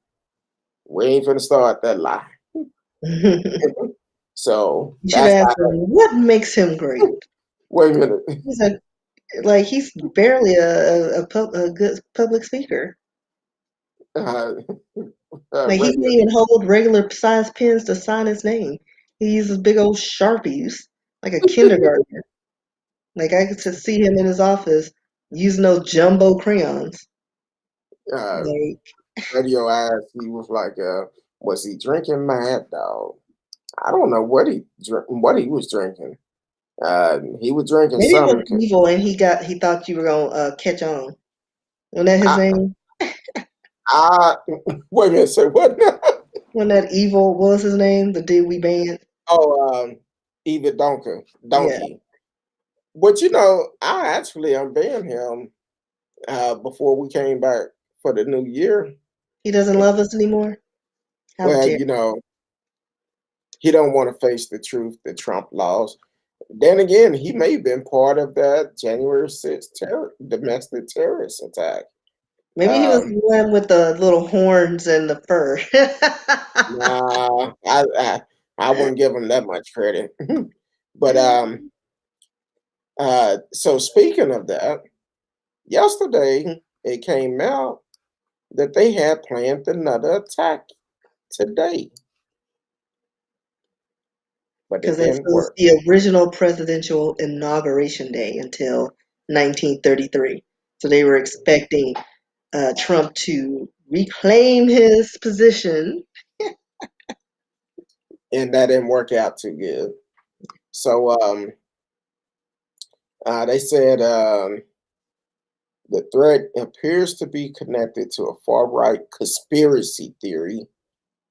We ain't finna start that lie. You So should that's ask how. him what makes him great. Wait a minute. He's he's barely a good public speaker. Uh, Like he wait a can't minute. even hold regular size pens to sign his name. He uses big old sharpies like a kindergartner. Like I could just see him in his office using those jumbo crayons. Uh, Like Radio asked, he was like, was he drinking Mad Dog? I don't know what he was drinking. He was drinking maybe it was something. evil, and he thought you were gonna catch on. Wasn't that his I, name? I wait a minute. Say what now? Wasn't that evil? What was his name? The dude we banned. Oh, Eva Yeah, Donkey. But you know, I actually unbanned him before we came back for the new year. he doesn't love us anymore. How Well, dare? you know, he don't want to face the truth that Trump lost. Then again, he may have been part of that January 6th domestic terrorist attack. Maybe he was Um, the one with the little horns and the fur. nah, I wouldn't give him that much credit. But so speaking of that, yesterday it came out that they had planned another attack today, but Because it it didn't was work. the original presidential inauguration day until 1933. So they were expecting Trump to reclaim his position. And that didn't work out too good. So they said the threat appears to be connected to a far-right conspiracy theory,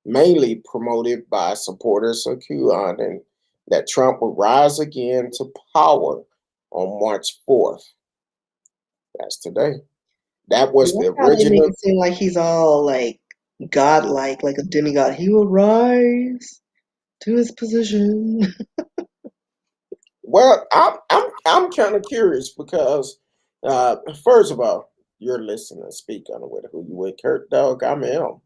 mainly promoted by supporters of QAnon, and that Trump would rise again to power on March 4th. That's today. That I was like the how they make original. it seem like he's all like godlike, like a demigod. He will rise to his position. Well, I'm kind of curious because first of all, you're listening to Speak on it with Who You With Kurt Dog. I'm M.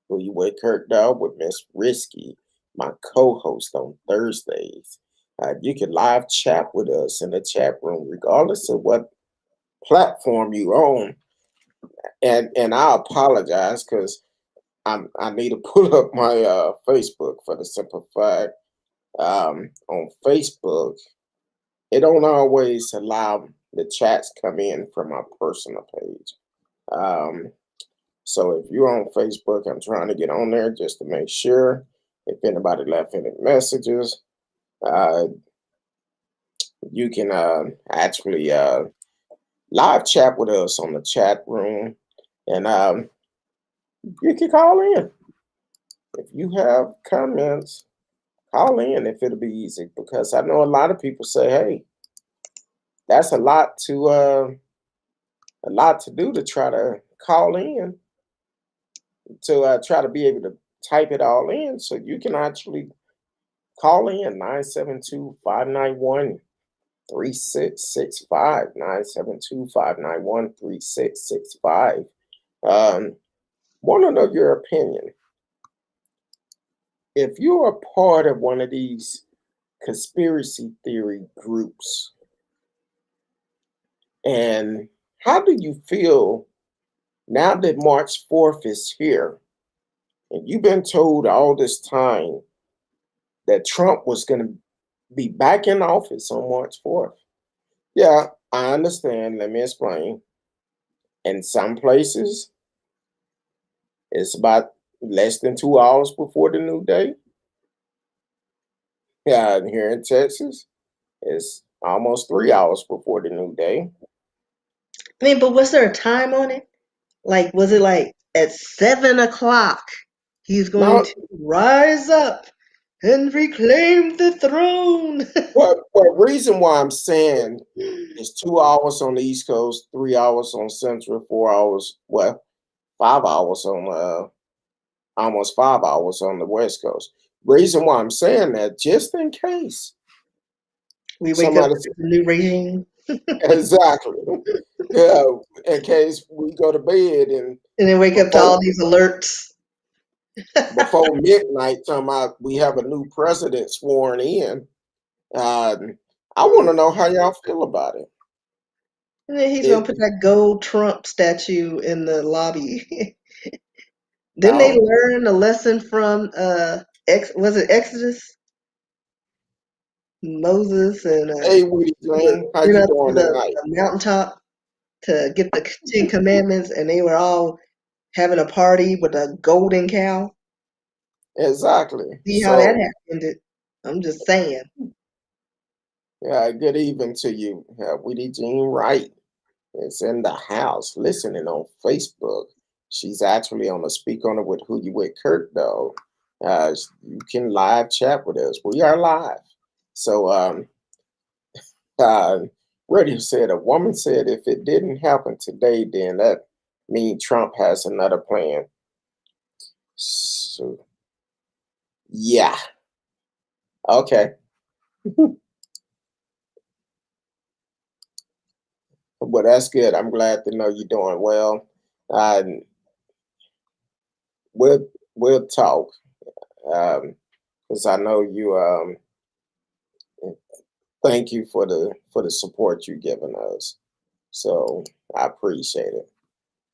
Who You With Kurt Dog with Miss Risky, my co-host on Thursdays. You can live chat with us in the chat room, regardless of what platform you own. And I apologize because I need to pull up my Facebook for the simple fact on Facebook it don't always allow the chats come in from my personal page. Um, so if you're on Facebook, I'm trying to get on there just to make sure if anybody left any messages, uh, you can actually live chat with us on the chat room, and you can call in if you have comments. Call in if it'll be easy because I know a lot of people say, "Hey, that's a lot to do to try to call in to try to be able to type it all in so you can actually call in 972-591-3665 972-591-3665. Want to know your opinion if you're a part of one of these conspiracy theory groups, and how do you feel now that March 4th is here and you've been told all this time that Trump was going to be back in office on March 4th. Yeah, I understand. Let me explain. In some places, it's about less than 2 hours before the new day. Yeah, and here in Texas, it's almost 3 hours before the new day. I mean, but was there a time on it? Like, was it like at 7 o'clock he's going Now, to rise up and reclaim the throne? what reason why I'm saying is 2 hours on the East Coast, 3 hours on Central, 4 hours, well, 5 hours on almost 5 hours on the West Coast. Reason why I'm saying that, just in case We wake up somebody to the new regime, exactly, yeah, in case we go to bed and and then wake up to before all these alerts. before midnight, talking about we have a new president sworn in. Uh, I want to know how y'all feel about it. And then he's gonna It put that gold Trump statue in the lobby. Didn't they now, learn a lesson from was it Exodus? Moses and hey, Weedy Jane, how went you up to doing tonight? the mountaintop to get the Ten Commandments, and they were all having a party with a golden cow. Exactly. See how that So, happened? I'm just saying. yeah, good evening to you, Weedy Jean Wright. Is in the house listening on Facebook. She's actually on the Speak On It with Who You With Kurt though. You can live chat with us. We are live. So uh Radio said a woman said if it didn't happen today, then that means Trump has another plan. So yeah. Okay. Well, that's good. I'm glad to know you're doing well. Uh, we'll we'll talk because I know you. Thank you for the support you've given us. So I appreciate it.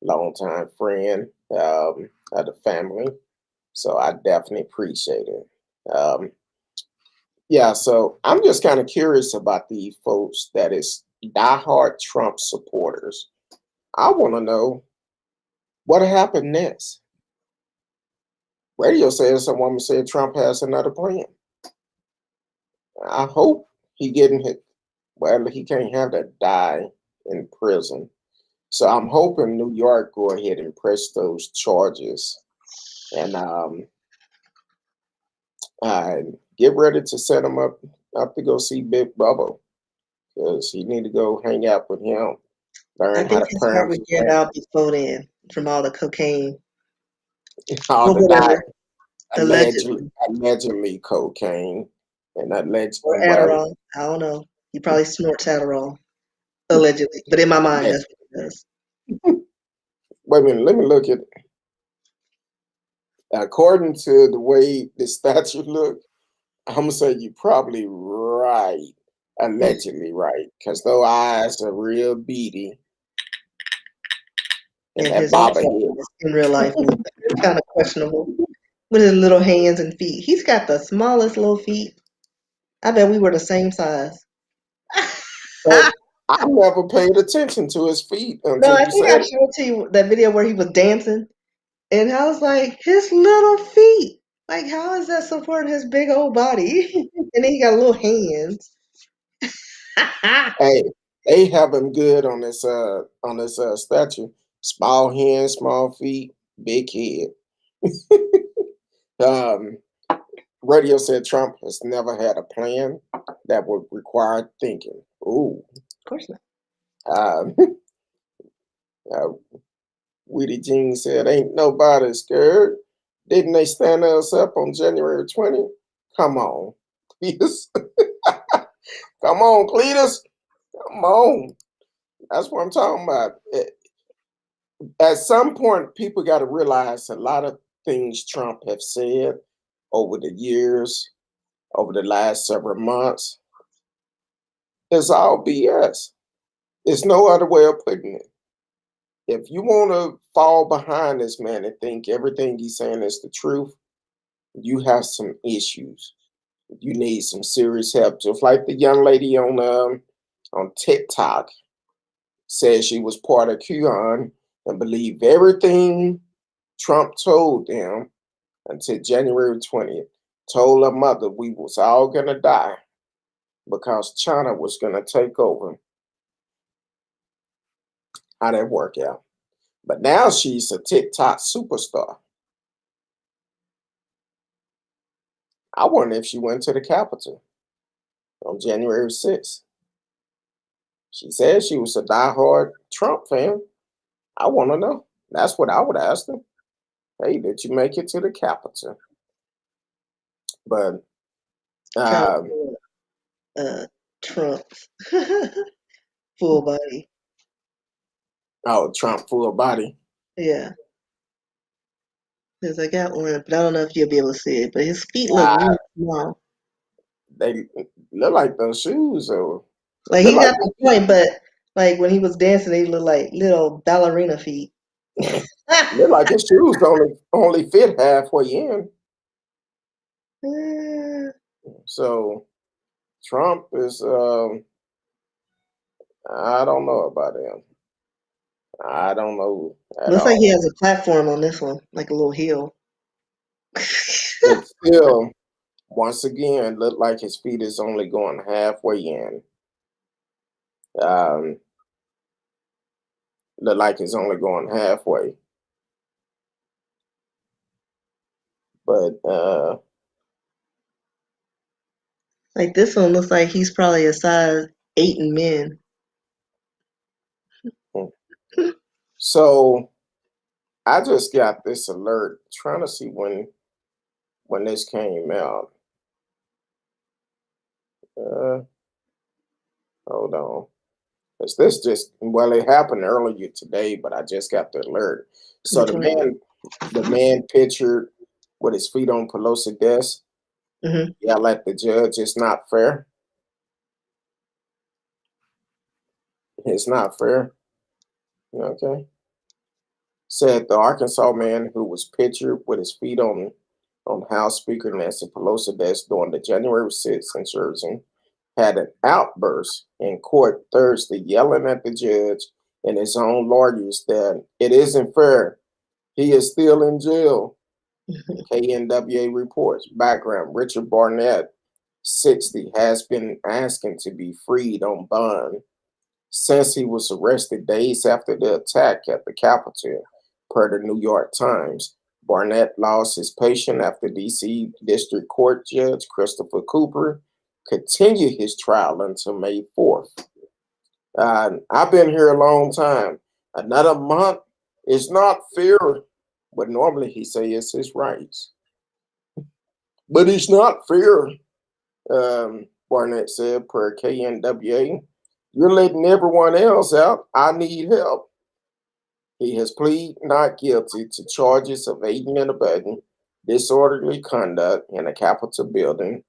Longtime friend of the family. So I definitely appreciate it. Um, yeah. So I'm just kind of curious about the folks that is diehard Trump supporters. I want to know what happened next. Radio says some woman said Trump has another plan. I hope he getting hit. Well, he can't have that die in prison. So I'm hoping New York go ahead and press those charges and uh, get ready to set him up to go see Big Bubba because he need to go hang out with him, I learn how think to his heart parent would get out before then from all the cocaine all or the diet, whatever, allegedly, allegedly cocaine and alleged or well, Adderall. I don't know. He probably snorts Adderall, allegedly. But in my mind, yeah. that's what he does. Wait a minute, let me look at according to the way the statue look. I'm gonna say you probably right, allegedly right, because those eyes are real beady and And that his bobber head. attractiveness in real life is kind of questionable with his little hands and feet. He's got the smallest little feet. I bet we were the same size. But I never paid attention to his feet No, until I you think I said, showed to you that video where he was dancing, and I was like, his little feet. Like, how is that supporting his big old body? And then he got little hands. "Hey, they have him good on this statue. Small hands, small feet, big head." Um, Radio said Trump has never had a plan that would require thinking. Ooh. Of course not. Um, uh, Weedy Jean said, "Ain't nobody scared. Didn't they stand us up on January 20th? Come on, Cletus. Come on, Cletus. Come on." That's what I'm talking about. At some point, people got to realize a lot of things Trump have said over the years, over the last several months, is all BS. There's no other way of putting it. If you want to fall behind this man and think everything he's saying is the truth, you have some issues. You need some serious help. Just like the young lady on TikTok said she was part of QAnon and believed everything Trump told them until January 20th. Told her mother we was all gonna die because China was gonna take over. How that work out? But now she's a TikTok superstar. I wonder if she went to the Capitol on January 6th. She said she was a diehard Trump fan. I want to know. That's what I would ask them. Hey, did you make it to the Capitol? But Trying to um, pull Trump's full body. oh, Trump full body. Yeah, because I got one, but I don't know if you'll be able to see it. But his feet look Uh, really small. they look like those shoes, or Like look he like got the point, but like when he was dancing, they look like little ballerina feet. look like his shoes only fit halfway in. So Trump is I don't know about him. I don't know at Looks like he has all. a platform on this one, like a little hill. But still, once again, look like his feet is only going halfway in. Um, look like it's only going halfway. But Like this one looks like he's probably a size 8 in men. so I just got this alert trying to see when this came out. Uh, hold on. Because this just, well, it happened earlier today, but I just got the alert. So Which one? the man pictured with his feet on Pelosi desk, Mm-hmm. yell at the judge, it's not fair. It's not fair. Okay. Said the Arkansas man who was pictured with his feet on House Speaker Nancy Pelosi desk during the January 6th insurrection had an outburst in court Thursday, yelling at the judge and his own lawyers that it isn't fair. He is still in jail. KNWA reports. Background: Richard Barnett, 60, has been asking to be freed on bond since he was arrested days after the attack at the Capitol, per the New York Times. Barnett lost his patience after D.C. District Court Judge Christopher Cooper continued his trial until May 4th. I've been here a long time. Another month is not fair, but normally he says it's his rights. But it's not fair, Barnett said, per KNWA. You're letting everyone else out. I need help. He has pleaded not guilty to charges of aiding and abetting disorderly conduct in a Capitol building,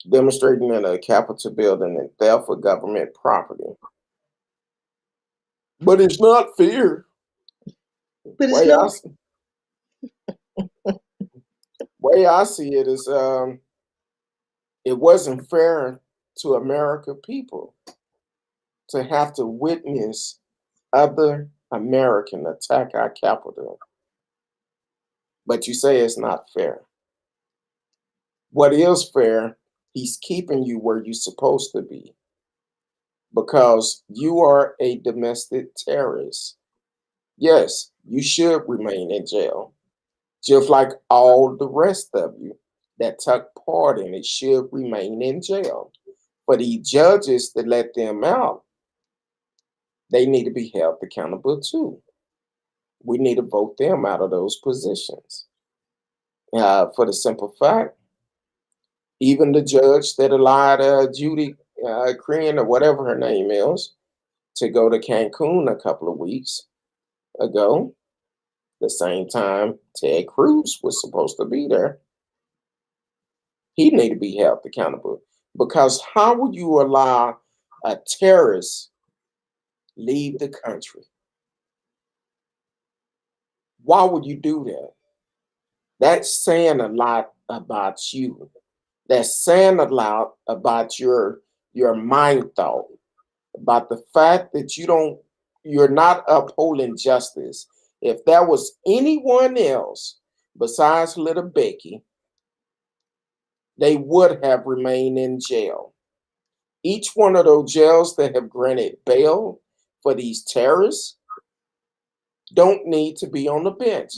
demonstrating in a Capitol building, and theft of government property. But it's not fair. But it's not. Way I see it is, it wasn't fair to American people to have to witness other American attack our capital. But you say it's not fair. What is fair, he's keeping you where you're supposed to be because you are a domestic terrorist. Yes, you should remain in jail, just like all the rest of you that took part in it should remain in jail. For the judges that let them out, they need to be held accountable too. We need to vote them out of those positions. For the simple fact, even the judge that allowed Judy Crean, or whatever her name is, to go to Cancun a couple of weeks ago, the same time Ted Cruz was supposed to be there, he need to be held accountable. Because how would you allow a terrorist leave the country? Why would you do that? That's saying a lot about you. That's saying a lot about your mind thought, about the fact that you're not upholding justice. If there was anyone else besides little Becky, they would have remained in jail. Each one of those jails that have granted bail for these terrorists don't need to be on the bench.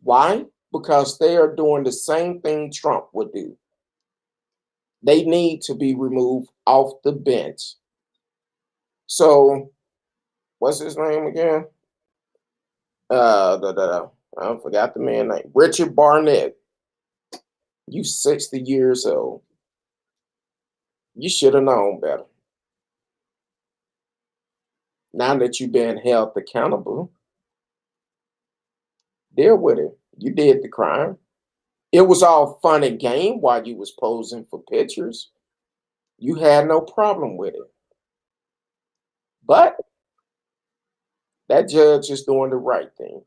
Why? Because they are doing the same thing Trump would do. They need to be removed off the bench. So, what's his name again? I forgot the man's name. Richard Barnett. You 60 years old. You should have known better. Now that you've been held accountable, deal with it. You did the crime. It was all fun and game while you was posing for pictures. You had no problem with it. But that judge is doing the right thing,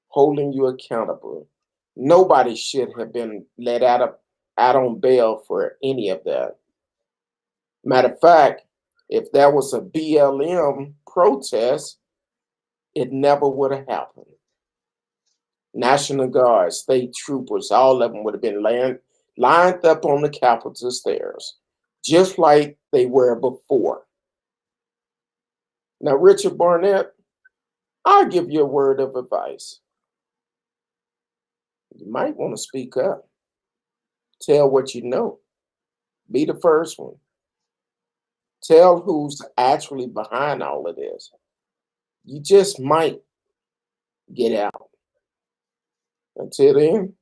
holding you accountable. Nobody should have been let out on bail for any of that. Matter of fact, if there was a BLM protest, it never would have happened. National Guard, state troopers, all of them would have been lined up on the Capitol stairs, just like they were before. Now, Richard Barnett, I'll give you a word of advice. You might want to speak up. Tell what you know. Be the first one. Tell who's actually behind all of this. You just might get out. Until then,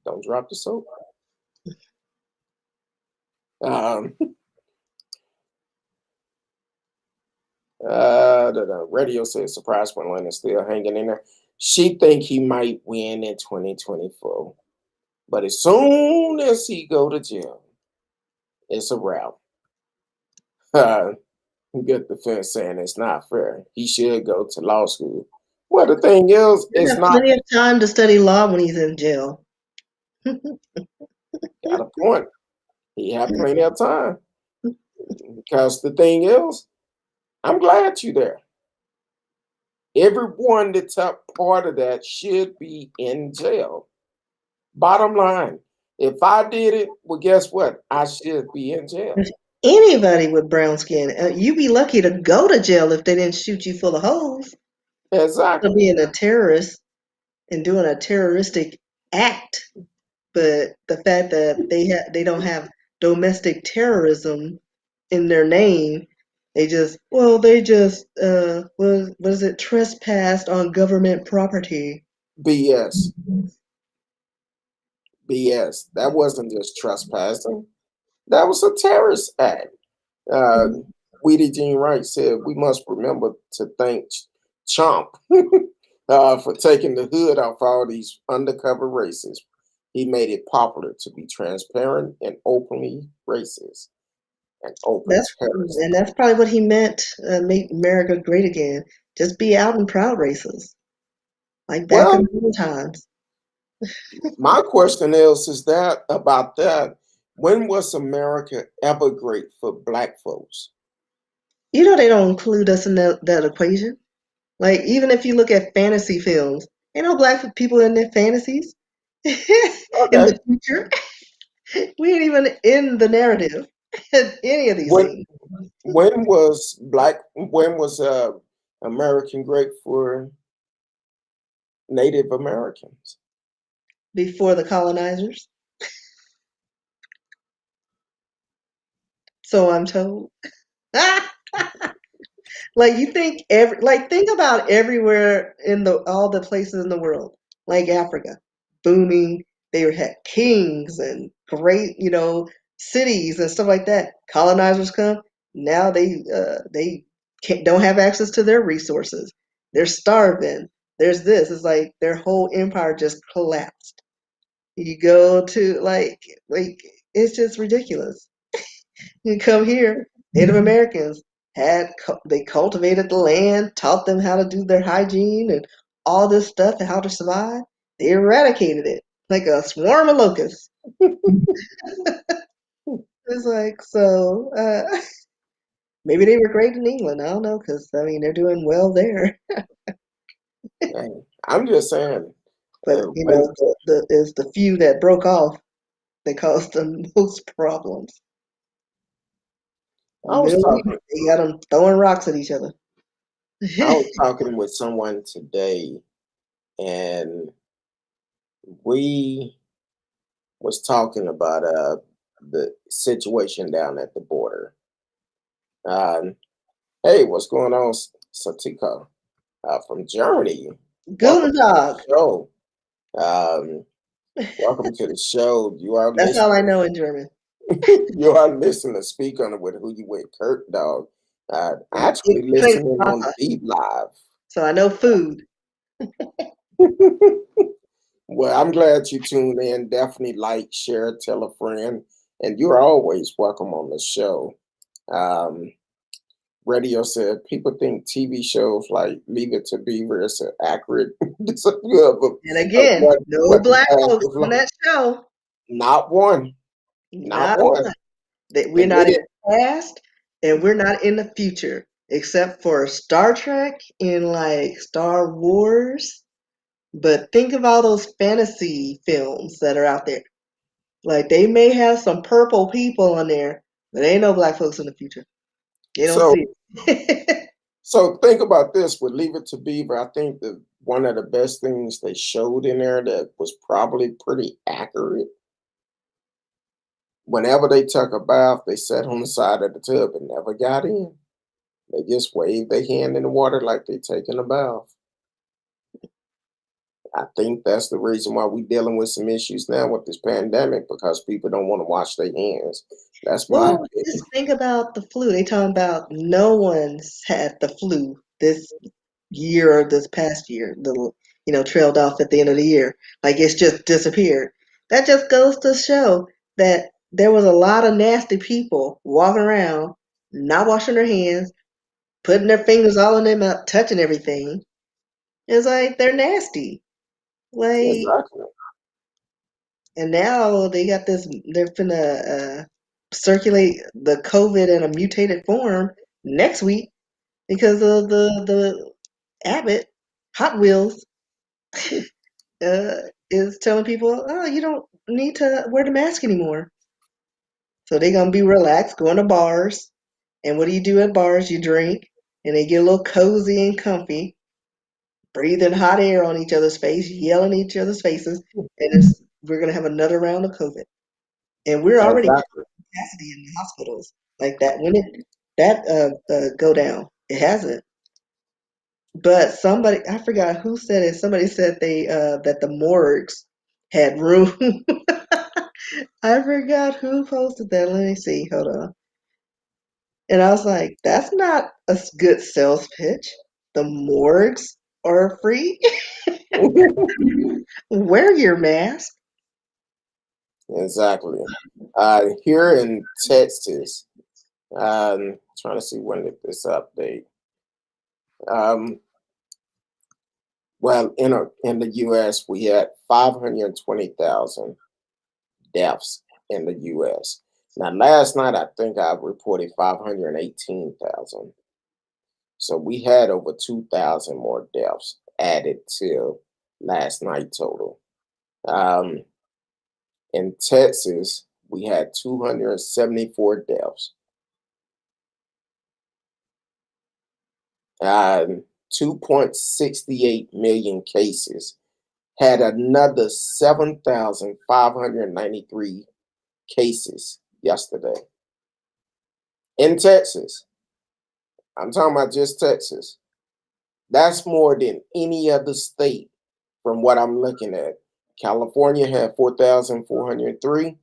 don't drop the soap. Um, the radio says surprise when Lynn is still hanging in there. She think he might win in 2024. But as soon as he go to jail, it's a wrap. Good defense saying it's not fair. He should go to law school. Well, the thing is, He it's have not. plenty of time to study law when he's in jail. Got a point. He had plenty of time. Because the thing is, I'm glad you're there. Everyone that took part of that should be in jail. Bottom line, if I did it, well, guess what? I should be in jail. If anybody with brown skin, you'd be lucky to go to jail if they didn't shoot you full of holes for Exactly. being a terrorist and doing a terroristic act. But the fact that they don't have domestic terrorism in their name, they just what is it, trespassed on government property. BS. BS. That wasn't just trespassing. That was a terrorist act. Weedy Jean Wright said we must remember to thank Chomp for taking the hood off all these undercover racists. He made it popular to be transparent and openly racist and open terrorist. That's probably what he meant. Make America great again. Just be out and proud racist, like back in Well, the old times. my question is that about that? When was America ever great for black folks? You know they don't include us in that equation. Like even if you look at fantasy films, ain't no black people in their fantasies. In Okay. the future, we ain't even in the narrative in any of these When things. when was American great for Native Americans? Before the colonizers, so I'm told. Like you think think about everywhere in the all the places in the world, like Africa, booming. They had kings and great, cities and stuff like that. Colonizers come now. They don't have access to their resources. They're starving. There's this. It's like their whole empire just collapsed. You go to like it's just ridiculous. You come here, Native Americans they cultivated the land, taught them how to do their hygiene and all this stuff and how to survive. They eradicated it like a swarm of locusts. It's like so. Maybe they were great in England. I don't know because I mean they're doing well there. Hey, I'm just saying. But When is the few that broke off that caused the most problems. I was talking, They got them throwing rocks at each other. I was talking with someone today, and we was talking about the situation down at the border. Um, hey, what's going on, Satika from Germany? Welcome Guten to the Tag. show. Um, welcome to the show. You are That's all I listening. know in German. You are listening to Speak on it with Who You With, Kurt Dog. Actually Ich trinke listening on Wasser, Deep Live. so I know food. Well, I'm glad you tuned in. Definitely like, share, tell a friend, and you're always welcome on the show. Um, Radio said people think TV shows like Leave It to Beaver is accurate. It's a And again, no what the black past folks was on like. that show. Not one, not Not one. one. That we're And not then in it, the past and we're not in the future, except for Star Trek and like Star Wars. But think of all those fantasy films that are out there. Like they may have some purple people on there, but ain't no black folks in the future. You don't so see it. so think about this with Leave It to Beaver. I think that one of the best things they showed in there that was probably pretty accurate. Whenever they took a bath, they sat on the side of the tub and never got in. They just waved their hand in the water like they taking a bath. I think that's the reason why we're dealing with some issues now with this pandemic because people don't want to wash their hands. That's my Well, opinion. just think about the flu. They talking about no one's had the flu this year or this past year. Trailed off at the end of the year. Like it's just disappeared. That just goes to show that there was a lot of nasty people walking around, not washing their hands, putting their fingers all in their mouth, touching everything. It's like they're nasty. Like, Exactly. and now they got this. They're finna circulate the COVID in a mutated form next week because of the Abbott Hot Wheels uh, is telling people, oh, you don't need to wear the mask anymore. So they're gonna be relaxed, going to bars, and what do you do at bars? You drink, and they get a little cozy and comfy, breathing hot air on each other's face, yelling at each other's faces, and we're gonna have another round of COVID. And we're already Exactly. capacity in the hospitals like that. When it that go down, it hasn't. But somebody, I forgot who said it. Somebody said they that the morgues had room. I forgot who posted that. Let me see. Hold on. And I was like, that's not a good sales pitch. The morgues are free. Wear your mask. Exactly. Here in Texas, trying to see when did this update. Um, well, in the U.S., we had 520,000 deaths in the U.S. Now, last night, I think I reported 518,000. So we had over 2,000 more deaths added to last night total. Um, in Texas, we had 274 deaths. 2.68 million cases, had another 7,593 cases yesterday. In Texas, I'm talking about just Texas. That's more than any other state from what I'm looking at. California had 4,403,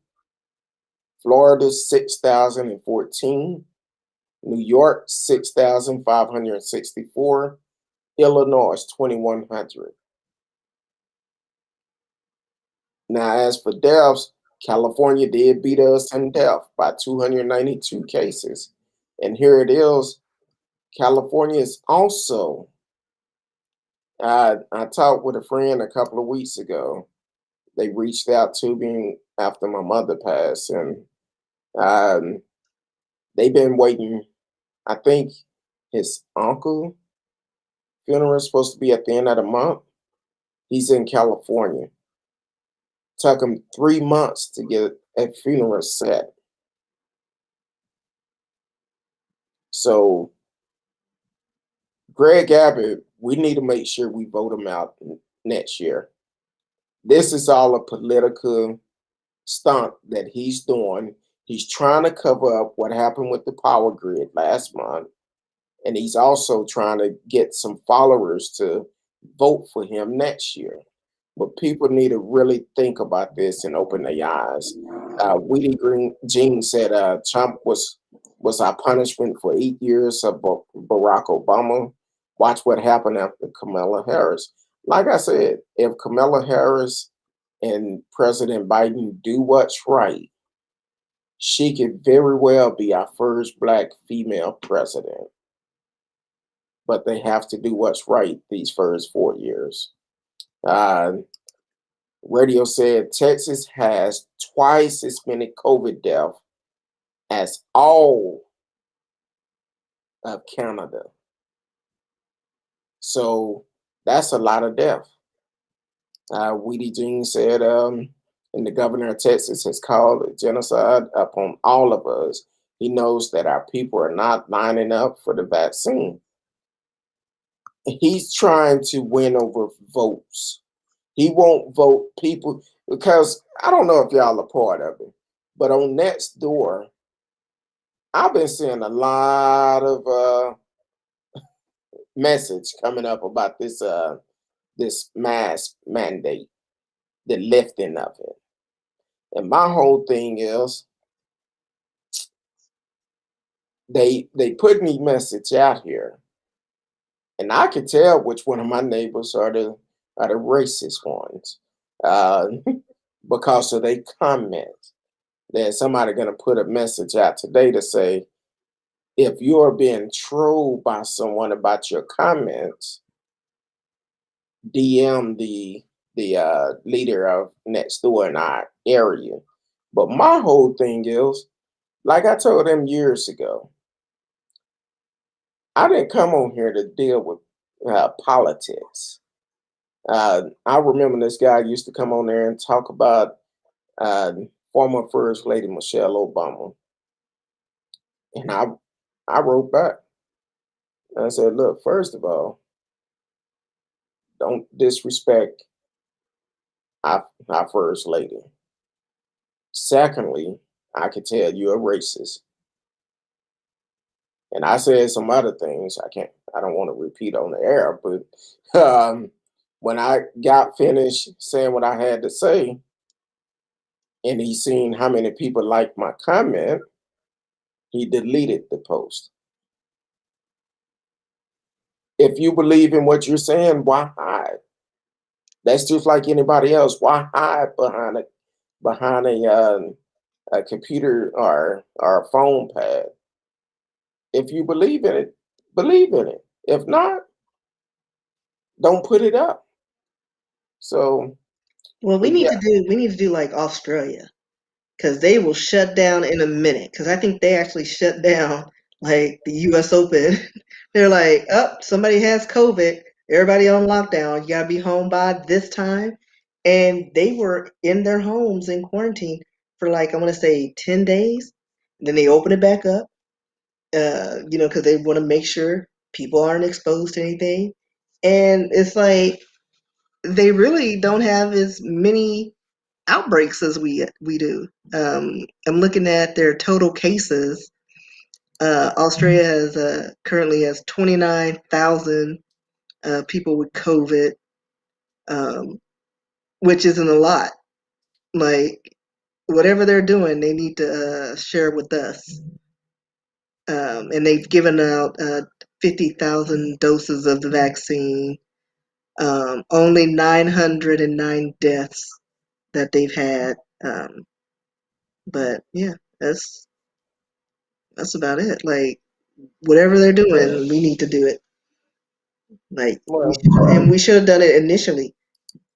Florida 6,014, New York 6,564, Illinois 2,100. Now, as for deaths, California did beat us in death by 292 cases. And here it is. California is also, I talked with a friend a couple of weeks ago. They reached out to me after my mother passed, and um, they've been waiting. I think his uncle funeral is supposed to be at the end of the month. He's in California. Took him 3 months to get a funeral set. So Greg Abbott, we need to make sure we vote him out next year. This is all a political stunt that he's doing. He's trying to cover up what happened with the power grid last month. And he's also trying to get some followers to vote for him next year. But people need to really think about this and open their eyes. Weedy Green Jean said Trump was our punishment for 8 years of Barack Obama. Watch what happened after Kamala Harris. Like I said, if Kamala Harris and President Biden do what's right, she could very well be our first Black female president. But they have to do what's right these first 4 years. Radio said Texas has twice as many COVID deaths as all of Canada. So that's a lot of death. Weedy Jean said, and the governor of Texas has called a genocide upon all of us. He knows that our people are not lining up for the vaccine. He's trying to win over votes. He won't vote people because I don't know if y'all are part of it, but on Next Door, I've been seeing a lot of message coming up about this mask mandate, the lifting of it. And my whole thing is they put me message out here, and I could tell which one of my neighbors are the racist ones, uh, because of their comments. Then somebody gonna put a message out today to say, if you're being trolled by someone about your comments, DM the leader of next door in our area. But my whole thing is, like I told them years ago, I didn't come on here to deal with politics. I remember this guy used to come on there and talk about uh, former First Lady Michelle Obama, and I wrote back. I said, look, first of all, don't disrespect our First Lady. Secondly, I could tell you're a racist. And I said some other things I don't want to repeat on the air, but when I got finished saying what I had to say, and he seen how many people liked my comment, he deleted the post. If you believe in what you're saying, why hide? That's just like anybody else. Why hide behind a computer or a phone pad? If you believe in it, believe in it. If not, don't put it up. So, Well, but yeah, we need to do like Australia, because they will shut down in a minute. Because I think they actually shut down like the U.S. Open. They're like, oh, somebody has COVID. Everybody on lockdown. You gotta be home by this time. And they were in their homes in quarantine for like I want to say 10 days. Then they open it back up. Because they want to make sure people aren't exposed to anything. And it's like they really don't have as many outbreaks as we do. I'm looking at their total cases. Australia has currently has 29,000 people with COVID, um, which isn't a lot. Like whatever they're doing, they need to share with us. And they've given out 50,000 doses of the vaccine. Only 909 deaths that they've had. But yeah, that's about it. Like whatever they're doing, we need to do it. Like well, we should have done it initially.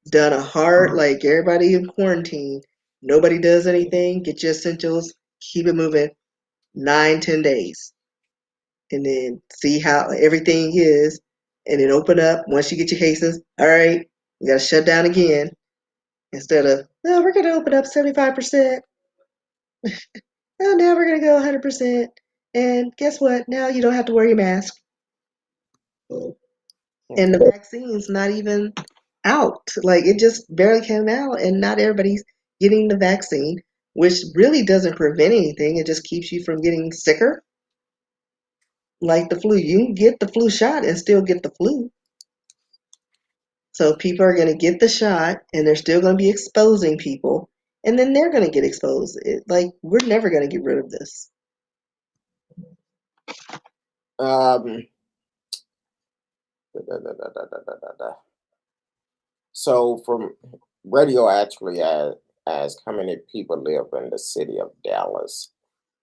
Done a hard like everybody in quarantine. Nobody does anything. Get your essentials. Keep it moving. 9, 10 days, and then see how everything is, and then open up once you get your cases. All right, you got to shut down again instead of no, we're going to open up 75%. Oh, now we're going to go 100%. And guess what? Now you don't have to wear your mask. And the vaccine's not even out. Like it just barely came out, and not everybody's getting the vaccine, which really doesn't prevent anything. It just keeps you from getting sicker, like the flu. You can get the flu shot and still get the flu. So people are going to get the shot, and they're still going to be exposing people, and then they're going to get exposed. Like we're never going to get rid of this. um, da, da, da, da, da, da, da, da. So from radio actually as how many people live in the city of Dallas?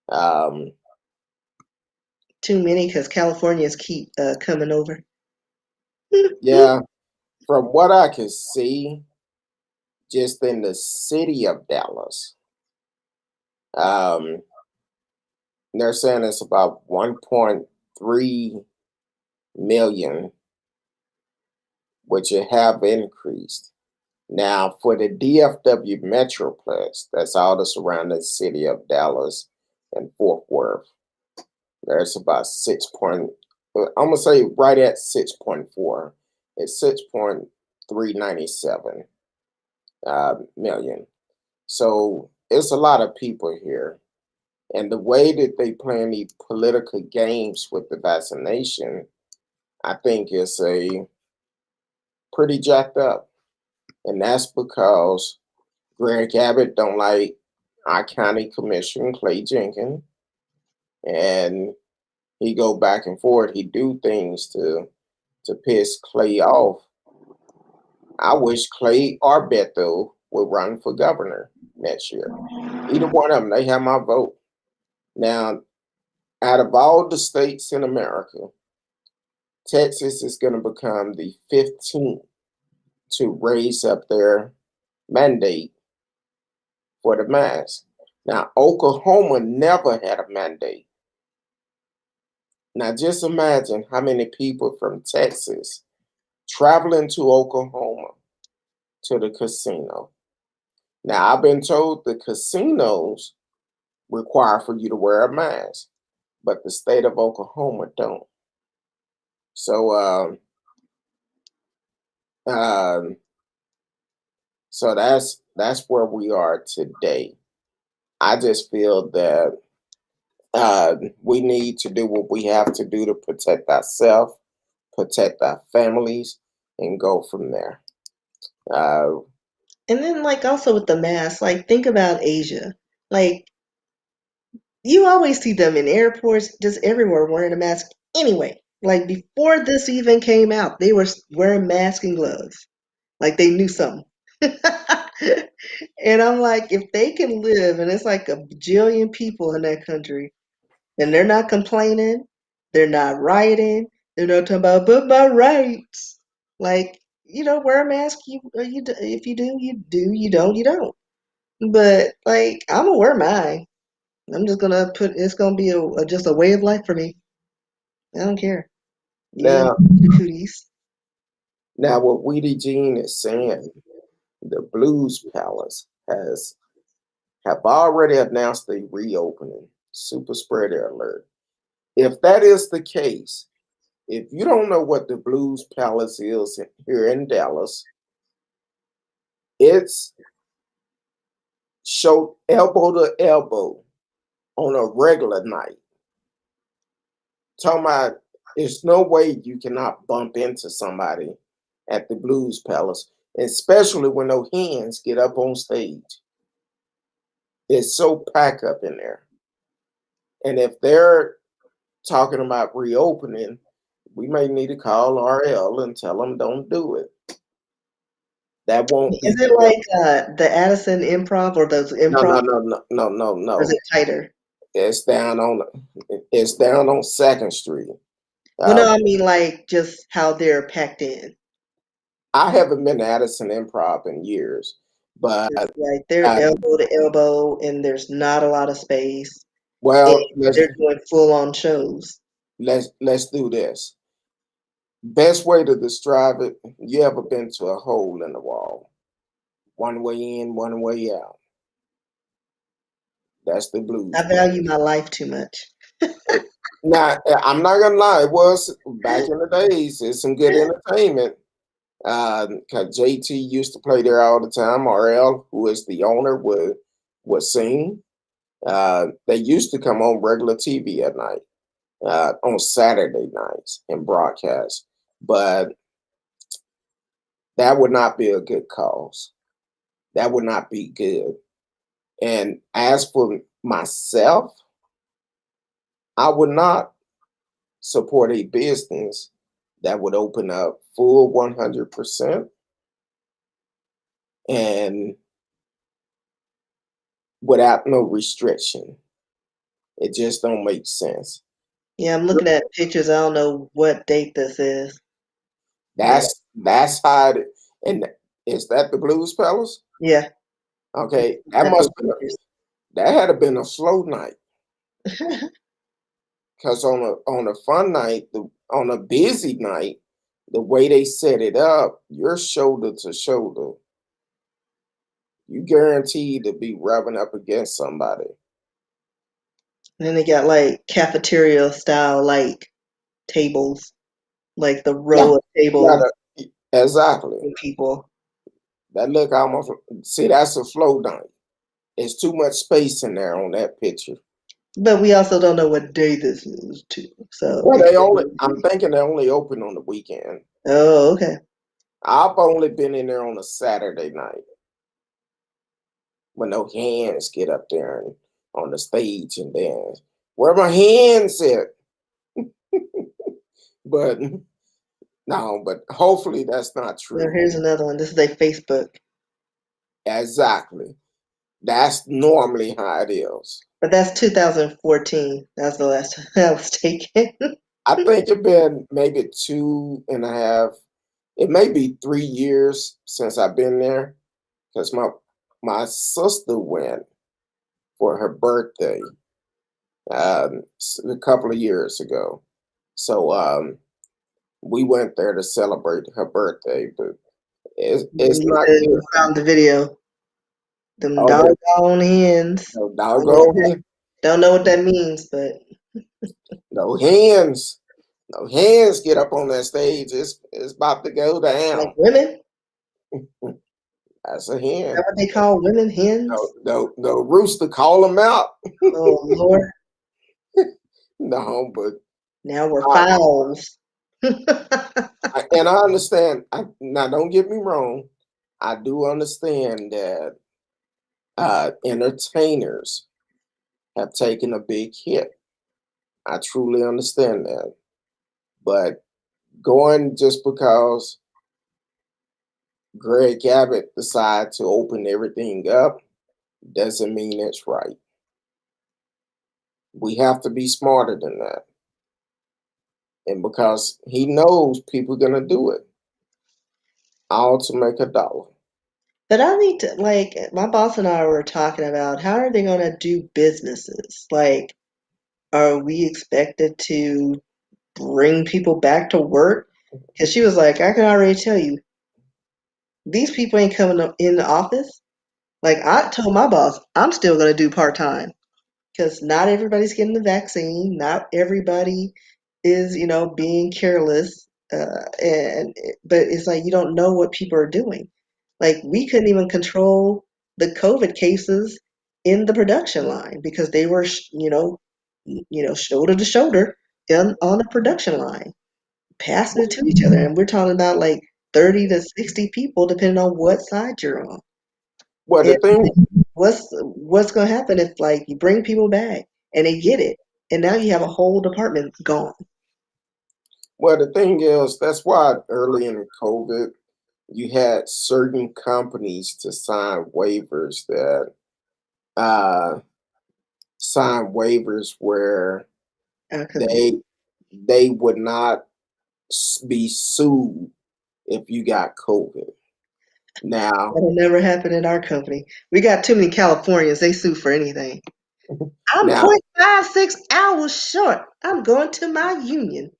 Um, Too many because Californians keep coming over. yeah, from what I can see, just in the city of Dallas, um, they're saying it's about 1.3 million, which it have increased. Now, for the DFW Metroplex, that's all the surrounding city of Dallas and Fort Worth, there's about I'm gonna say right at 6.4. It's 6.397 million. So it's a lot of people here. And the way that they playing these political games with the vaccination, I think is a pretty jacked up. And that's because Greg Abbott don't like our county commissioner Clay Jenkins, and he go back and forth. He do things to piss Clay off. I wish Clay or Beto would run for governor next year. Either one of them, they have my vote. Now, out of all the states in America, Texas is going to become the 15th to raise up their mandate for the mask. Now, Oklahoma never had a mandate. Now, just imagine how many people from Texas traveling to Oklahoma to the casino. Now, I've been told the casinos require for you to wear a mask, but the state of Oklahoma don't. So, um, so that's where we are today. I just feel that we need to do what we have to do to protect ourselves, protect our families, and go from there. And then, like, also with the mask, like, think about Asia. Like, you always see them in airports, just everywhere wearing a mask anyway. Like, before this even came out, they were wearing masks and gloves. Like, they knew something. And I'm like, if they can live, and it's like a bajillion people in that country, and they're not complaining, they're not rioting, they're not talking about, but my rights. Like, wear a mask. If you do, you do. You don't, you don't. But like, I'm gonna wear mine. I'm just gonna put. It's gonna be just a way of life for me. I don't care. Yeah, Now, cooties. now what Weedy Jean is saying, the Blues Palace have already announced a reopening. Super spreader alert. If that is the case, if you don't know what the Blues Palace is here in Dallas, it's show elbow to elbow on a regular night. Talking about, there's no way you cannot bump into somebody at the Blues Palace, especially when those hands get up on stage. It's so packed up in there. And if they're talking about reopening, we may need to call RL and tell them don't do it. That won't be Is it like the Addison Improv or those no improv? no no no no no Or is no. it tighter? It's down on Second Street. Well, Uh, no, I mean like just how they're packed in. I haven't been to Addison Improv in years, but It's like they're uh, elbow to elbow, and there's not a lot of space, and well, let's they're doing full on shows. let's do this. Best way to describe it: you ever been to a hole in the wall? One way in, one way out. That's the I Blues. value my life too much. Now, I'm not gonna lie. It was back in the days. It's some good entertainment. Cause JT used to play there all the time. RL, who is the owner, would sing. They used to come on regular TV at night, on Saturday nights and broadcast. But that would not be a good cause. That would not be good. And as for myself, I would not support a business that would open up full 100% and without no restriction. It just don't make sense. Yeah, I'm looking at pictures. I don't know what date this is. That's how it, and is that the Blues Palace? Yeah, Okay, at those pictures. that had to been a slow night. Because on a fun night, on a busy night, the way they set it up, you're shoulder to shoulder. You guaranteed to be rubbing up against somebody. And then they got like cafeteria style like tables, like the Yeah, row of yeah, tables exactly. and people. That look almost, see, that's a flow night. It's too much space in there on that picture. But we also don't know what day this is too. So Well, it could I'm be. thinking they only open on the weekend. Oh, okay. I've only been in there on a Saturday night when those hands get up there and on the stage and dance. Where my hands at? But no, but hopefully that's not Well, true. here's another one. This is a Facebook, Exactly. That's normally how it is. but that's 2014. That's the last time that was taken. I think it been maybe 2.5, it may be 3 years since I've been there, because my sister went for her birthday a couple of years ago. So we went there to celebrate her birthday, but it's You not said good. you found the video. Them Oh, doggone hens. no doggone, Don't know what that means, but no hands, no hands get up on that stage. It's about to go like down. women, That's a is that hen. what they call women, No, hens? no, no rooster, call them out. Oh Lord, No, but now we're I, fowls. and I understand. Now, don't get me wrong. I do understand that entertainers have taken a big hit. I truly understand that. But going just because Greg Abbott decided to open everything up doesn't mean it's right. We have to be smarter than that. And because he knows people are going to do it, all to make a dollar. But I need to, like, my boss and I were talking about how are they going to do businesses? Like, are we expected to bring people back to work? Because she was like, I can already tell you, these people ain't coming in the office. Like, I told my boss, I'm still going to do part time because not everybody's getting the vaccine. Not everybody is, being careless. But it's like you don't know what people are doing. Like we couldn't even control the COVID cases in the production line because they were, shoulder to shoulder on the production line, passing it to each other. And we're talking about like 30 to 60 people, depending on what side you're on. Well, the And thing, what's going to happen if like you bring people back and they get it, and now you have a whole department gone? well, the thing is, that's why early in COVID, you had certain companies to uh, sign waivers where Because they would not be sued if you got COVID. Now, that'll never happen in our company. We got too many Californians. They sue for anything. I'm now, 0.56 hours short. I'm going to my union.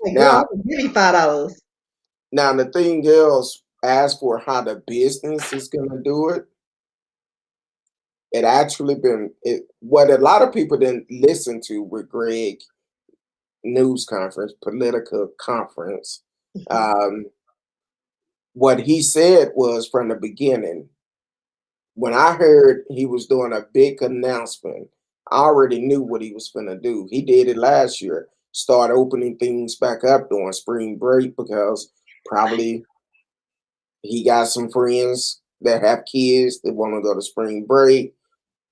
Like, girl, now, give me $5. now, the thing is, as for how the business is going to do it, it actually been what a lot of people didn't listen to with Greg news conference, political conference. Um, what he said was from the beginning. When I heard he was doing a big announcement, I already knew what he was going to do. He did it last year, start opening things back up during spring break because probably he got some friends that have kids that want to go to spring break,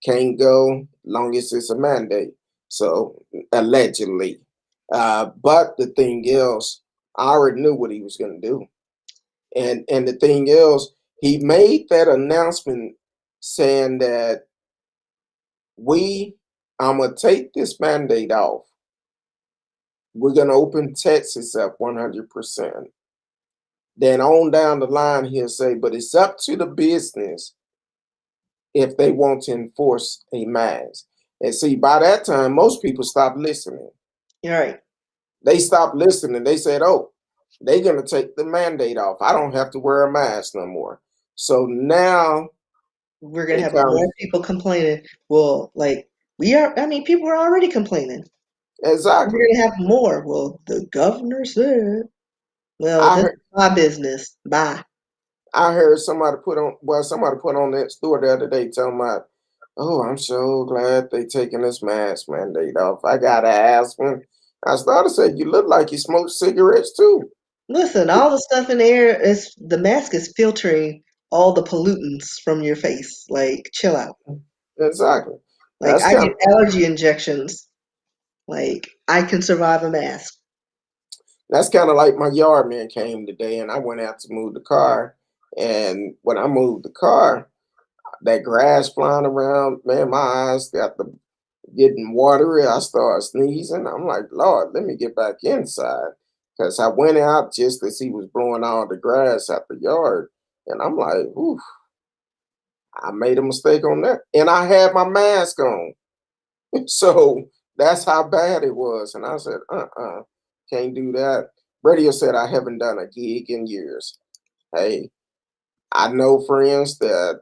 can't go, long as it's a mandate. So allegedly. But the thing is, I already knew what he was going to do. And the thing is, he made that announcement saying that I'm gonna take this mandate off. We're gonna open Texas up 100%. Then on down the line, he'll say, but it's up to the business if they want to enforce a mask. And see, by that time, most people stopped listening. You're right. They stopped listening. They said, oh, they're gonna take the mandate off. I don't have to wear a mask no more. So now We're gonna it have more comes people complaining. Well, like we are. I mean, people are already complaining. exactly. We're gonna have more. Well, the governor said. Well, I this heard is my business. Bye. I heard somebody put on that store the other day telling my, oh, I'm so glad they taking this mask mandate off. I got to ask one. I started to say, you look like you smoke cigarettes too. Listen, all the stuff in the air is the mask is filtering all the pollutants from your face. Like, chill out. Exactly. Like, That's I kind get of allergy injections Like, I can survive a mask. That's kind of like my yard man came today, and I went out to move the car. And when I moved the car, that grass flying around, man, my eyes got the getting watery. I started sneezing. I'm like, Lord, let me get back inside. Because I went out just as he was blowing all the grass out the yard. And I'm like, ooh, I made a mistake on that. And I had my mask on. So that's how bad it was. And I said, can't do that. Radio said I haven't done a gig in years. Hey, I know friends that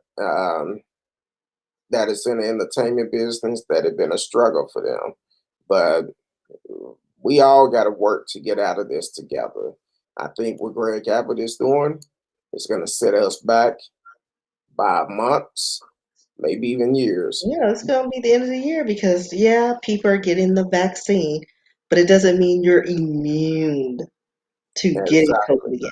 is in the entertainment business that have been a struggle for them. But we all got to work to get out of this together. I think what Greg Abbott is doing is going to set us back by months, maybe even years. Yeah, it's going to be the end of the year because, yeah, people are getting the vaccine, but it doesn't mean you're immune to getting Exactly. COVID again.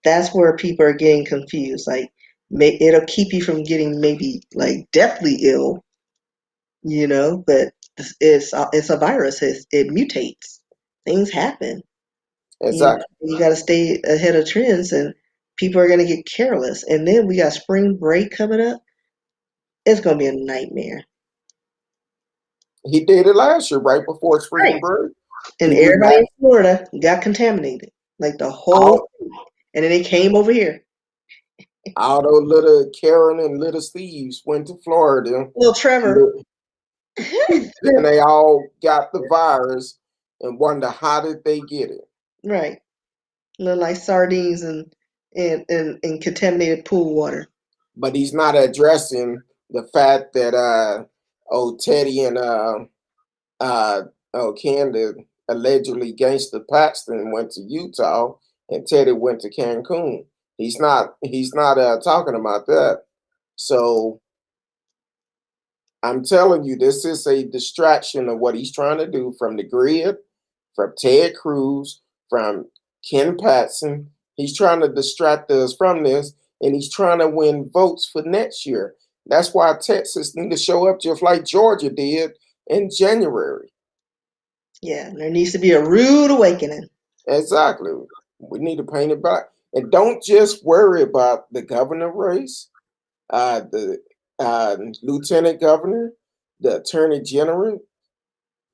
That's where people are getting confused. Like, it'll keep you from getting maybe like deathly ill, but it's a virus. It mutates. Things happen. Exactly. You got to stay ahead of trends, and people are going to get careless. And then we got spring break coming up. It's going to be a nightmare. He did it last year, right before spring Right. break. And He went everybody back in Florida got contaminated, like the whole, all, and then they came over here. all those little Karen and little Steves went to Florida. Little Trevor. Then they all got the virus and wonder how did they get it. Right. Look like sardines and contaminated pool water. But he's not addressing the fact that Teddy and Candy allegedly gangster Paxton went to Utah and Teddy went to Cancun. He's not talking about that. So I'm telling you, this is a distraction of what he's trying to do from the grid, from Ted Cruz, from Ken Paxton. He's trying to distract us from this, and he's trying to win votes for next year. That's why Texas need to show up just like Georgia did in January. Yeah, there needs to be a rude awakening. Exactly. We need to paint it back. And don't just worry about the governor race, the lieutenant governor, the attorney general.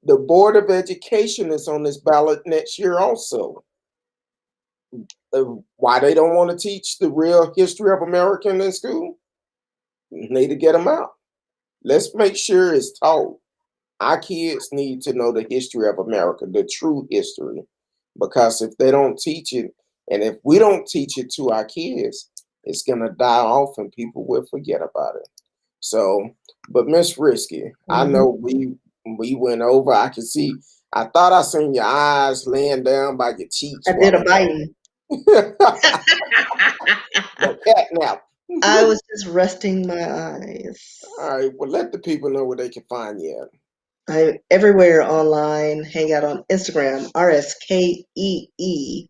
The Board of Education is on this ballot next year also. Why they don't want to teach the real history of America in school? Need to get them out. Let's make sure it's taught. Our kids need to know the history of America, the true history, because if they don't teach it, and if we don't teach it to our kids, it's gonna die off and people will forget about it. So, but Miss Risky, I know we went over. I can see. I thought I seen your eyes laying down by your cheeks I did while a Biden. the cat nap. I was just resting my eyes. All right. Well, let the people know where they can find you. I'm everywhere online. Hang out on Instagram, RSKEE.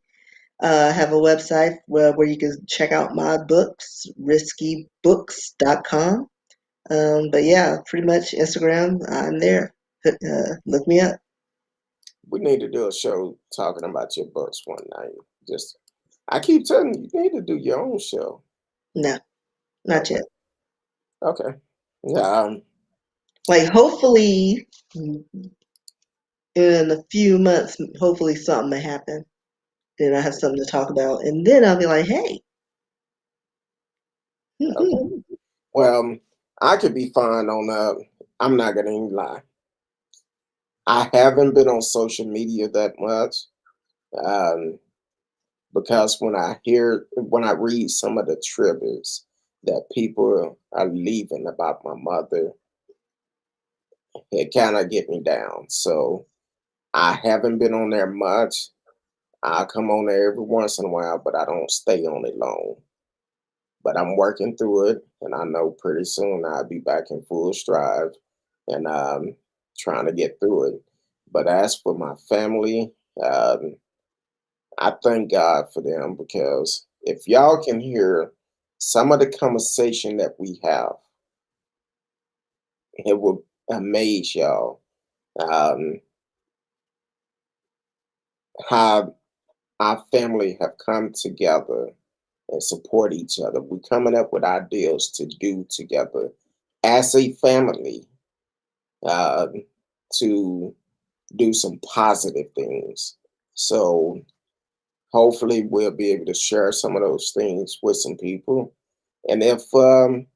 Have a website where you can check out my books, riskybooks.com. But yeah, pretty much Instagram, I'm there. Look me up. We need to do a show talking about your books one night. Just, I keep telling you, you need to do your own show. No, not Okay. yet. Okay. Yeah. Like, hopefully, in a few months, hopefully something may happen. Then I have something to talk about. And then I'll be like, hey. Okay. Well, I could be fine on I'm not gonna even lie. I haven't been on social media that much. Um, because when I read some of the tributes that people are leaving about my mother, it kind of get me down. So I haven't been on there much. I come on there every once in a while, but I don't stay on it long. But I'm working through it, and I know pretty soon I'll be back in full stride and trying to get through it. But as for my family, um, I thank God for them because if y'all can hear some of the conversation that we have, it will amaze y'all. Um, how our family have come together and support each other. We're coming up with ideas to do together as a family, uh, to do some positive things. So hopefully we'll be able to share some of those things with some people. And if I'm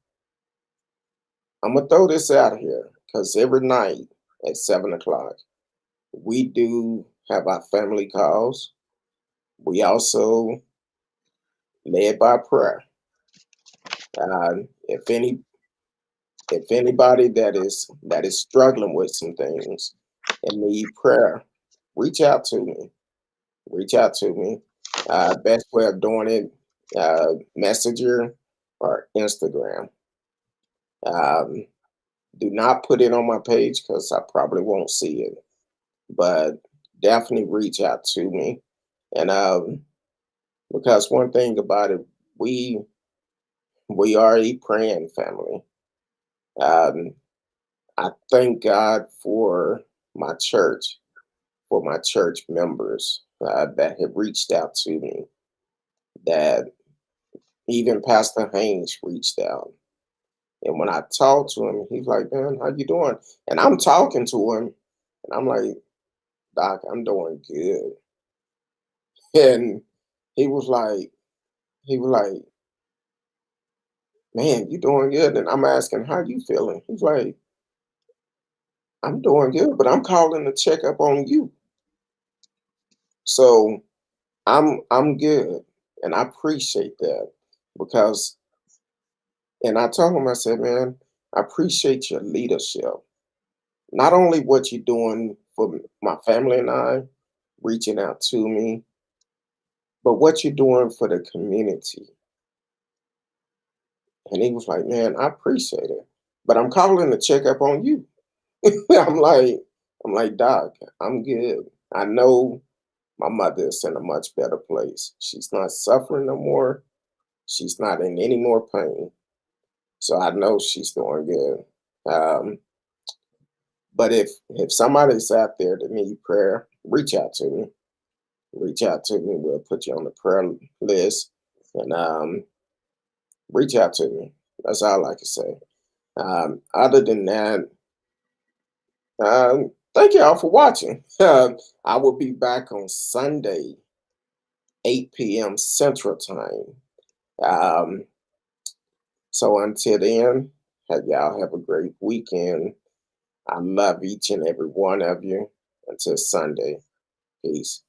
gonna throw this out here, because every night at 7 o'clock, we do have our family calls. We also led by prayer. Uh, if anybody that is struggling with some things and need prayer, reach out to me. Reach out to me. Best way of doing it, Messenger or Instagram. Um, do not put it on my page because I probably won't see it, but definitely reach out to me. And because one thing about it, we we are a praying family. Um, I thank God for my church members that have reached out to me. That even Pastor Haynes reached out, and when I talked to him, he's like, "Man, how you doing?" And I'm talking to him, and I'm like, "Doc, I'm doing good." And he was like, he was like, "Man, you doing good?" And I'm asking, "How you feeling?" He's like, "I'm doing good, but I'm calling to check up on you." So I'm good, and I appreciate that because. And I told him, I said, "Man, I appreciate your leadership. Not only what you're doing for my family and I, reaching out to me, but what you're doing for the community." And he was like, "Man, I appreciate it, but I'm calling to check up on you." I'm like, "Doc, I'm good. I know my mother is in a much better place. She's not suffering no more. She's not in any more pain. So I know she's doing good. Um, but if somebody's out there that need prayer, reach out to me. Reach out to me. We'll put you on the prayer list, and reach out to me. That's all I can say. Other than that, thank you all for watching. I will be back on Sunday, 8 p.m. Central Time. Um, so until then, y'all have a great weekend. I love each and every one of you. Until Sunday, peace.